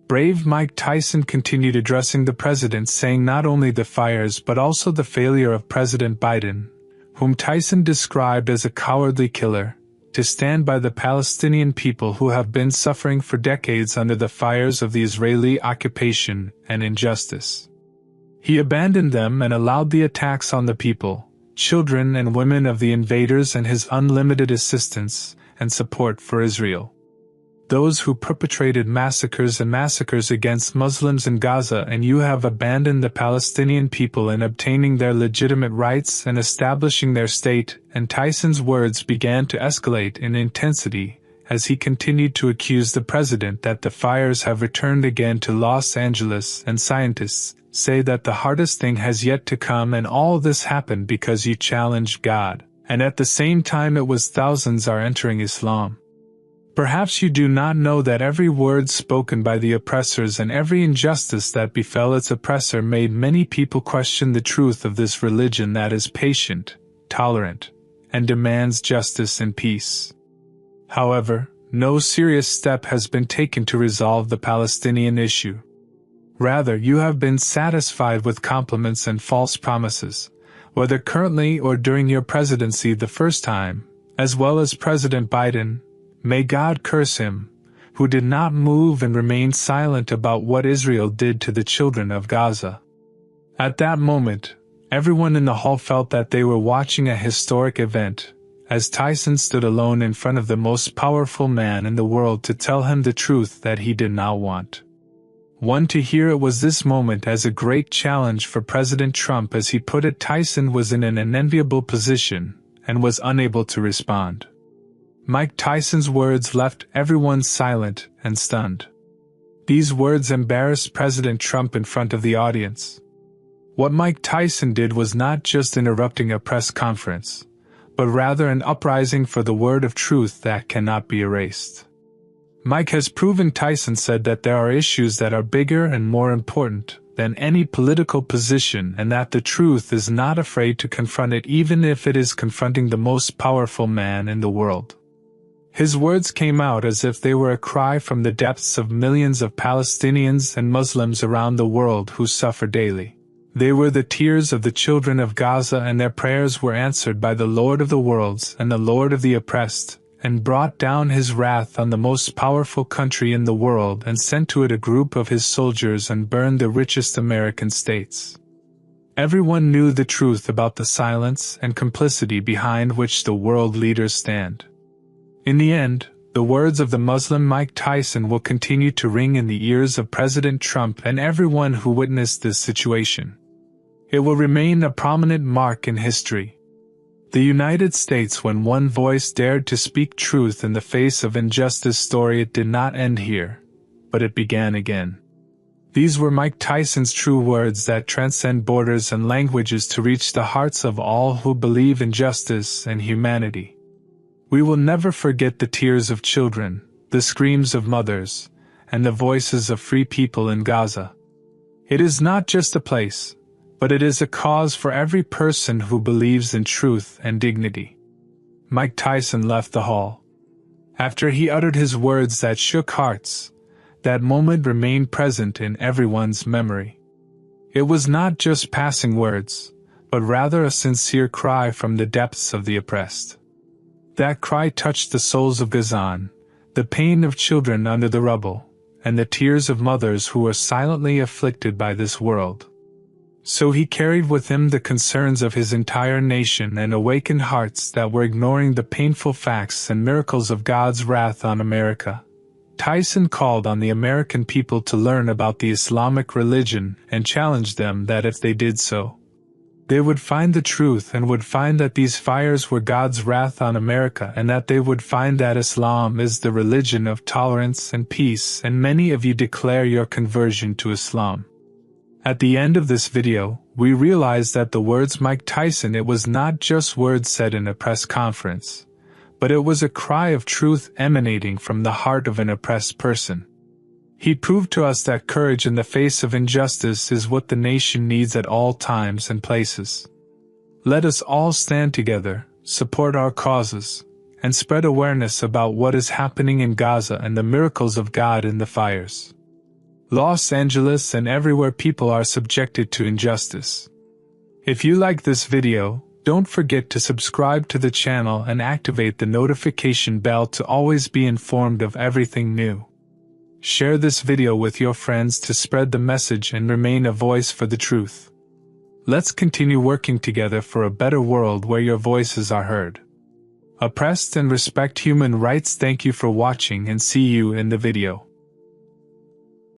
Brave Mike Tyson continued addressing the president, saying not only the fires but also the failure of President Biden, whom Tyson described as a cowardly killer, to stand by the Palestinian people who have been suffering for decades under the fires of the Israeli occupation and injustice. He abandoned them and allowed the attacks on the people, children and women of the invaders, and his unlimited assistance and support for Israel. Those who perpetrated massacres against Muslims in Gaza, and you have abandoned the Palestinian people in obtaining their legitimate rights and establishing their state. And Tyson's words began to escalate in intensity as he continued to accuse the president that the fires have returned again to Los Angeles, and scientists say that the hardest thing has yet to come, and all this happened because you challenged God, and at the same time it was thousands are entering Islam. Perhaps you do not know that every word spoken by the oppressors and every injustice that befell its oppressor made many people question the truth of this religion that is patient, tolerant, and demands justice and peace. However, no serious step has been taken to resolve the Palestinian issue. Rather, you have been satisfied with compliments and false promises, whether currently or during your presidency the first time, as well as President Biden. May God curse him, who did not move and remained silent about what Israel did to the children of Gaza. At that moment, everyone in the hall felt that they were watching a historic event, as Tyson stood alone in front of the most powerful man in the world to tell him the truth that he did not want. One to hear it was this moment as a great challenge for President Trump. As he put it, Tyson was in an unenviable position and was unable to respond. Mike Tyson's words left everyone silent and stunned. These words embarrassed President Trump in front of the audience. What Mike Tyson did was not just interrupting a press conference, but rather an uprising for the word of truth that cannot be erased. Mike has proven, Tyson said, that there are issues that are bigger and more important than any political position, and that the truth is not afraid to confront it, even if it is confronting the most powerful man in the world. His words came out as if they were a cry from the depths of millions of Palestinians and Muslims around the world who suffer daily. They were the tears of the children of Gaza, and their prayers were answered by the Lord of the worlds and the Lord of the oppressed, and brought down his wrath on the most powerful country in the world, and sent to it a group of his soldiers and burned the richest American states. Everyone knew the truth about the silence and complicity behind which the world leaders stand. In the end, the words of the Muslim Mike Tyson will continue to ring in the ears of President Trump and everyone who witnessed this situation. It will remain a prominent mark in history. The United States, when one voice dared to speak truth in the face of injustice. Story, it did not end here, but it began again. These were Mike Tyson's true words that transcend borders and languages to reach the hearts of all who believe in justice and humanity. We will never forget the tears of children, the screams of mothers, and the voices of free people in Gaza. It is not just a place, but it is a cause for every person who believes in truth and dignity. Mike Tyson left the hall. After he uttered his words that shook hearts, that moment remained present in everyone's memory. It was not just passing words, but rather a sincere cry from the depths of the oppressed. That cry touched the souls of Gazan, the pain of children under the rubble, and the tears of mothers who were silently afflicted by this world. So he carried with him the concerns of his entire nation and awakened hearts that were ignoring the painful facts and miracles of God's wrath on America. Tyson called on the American people to learn about the Islamic religion and challenged them that if they did so, they would find the truth and would find that these fires were God's wrath on America, and that they would find that Islam is the religion of tolerance and peace, and many of you declare your conversion to Islam. At the end of this video, we realize that the words Mike Tyson, it was not just words said in a press conference, but it was a cry of truth emanating from the heart of an oppressed person. He proved to us that courage in the face of injustice is what the nation needs at all times and places. Let us all stand together, support our causes, and spread awareness about what is happening in Gaza and the miracles of God in the fires. Los Angeles and everywhere people are subjected to injustice. If you like this video, don't forget to subscribe to the channel and activate the notification bell to always be informed of everything new. Share this video with your friends to spread the message and remain a voice for the truth. Let's continue working together for a better world where your voices are heard. Oppressed and respect human rights. Thank you for watching and see you in the video.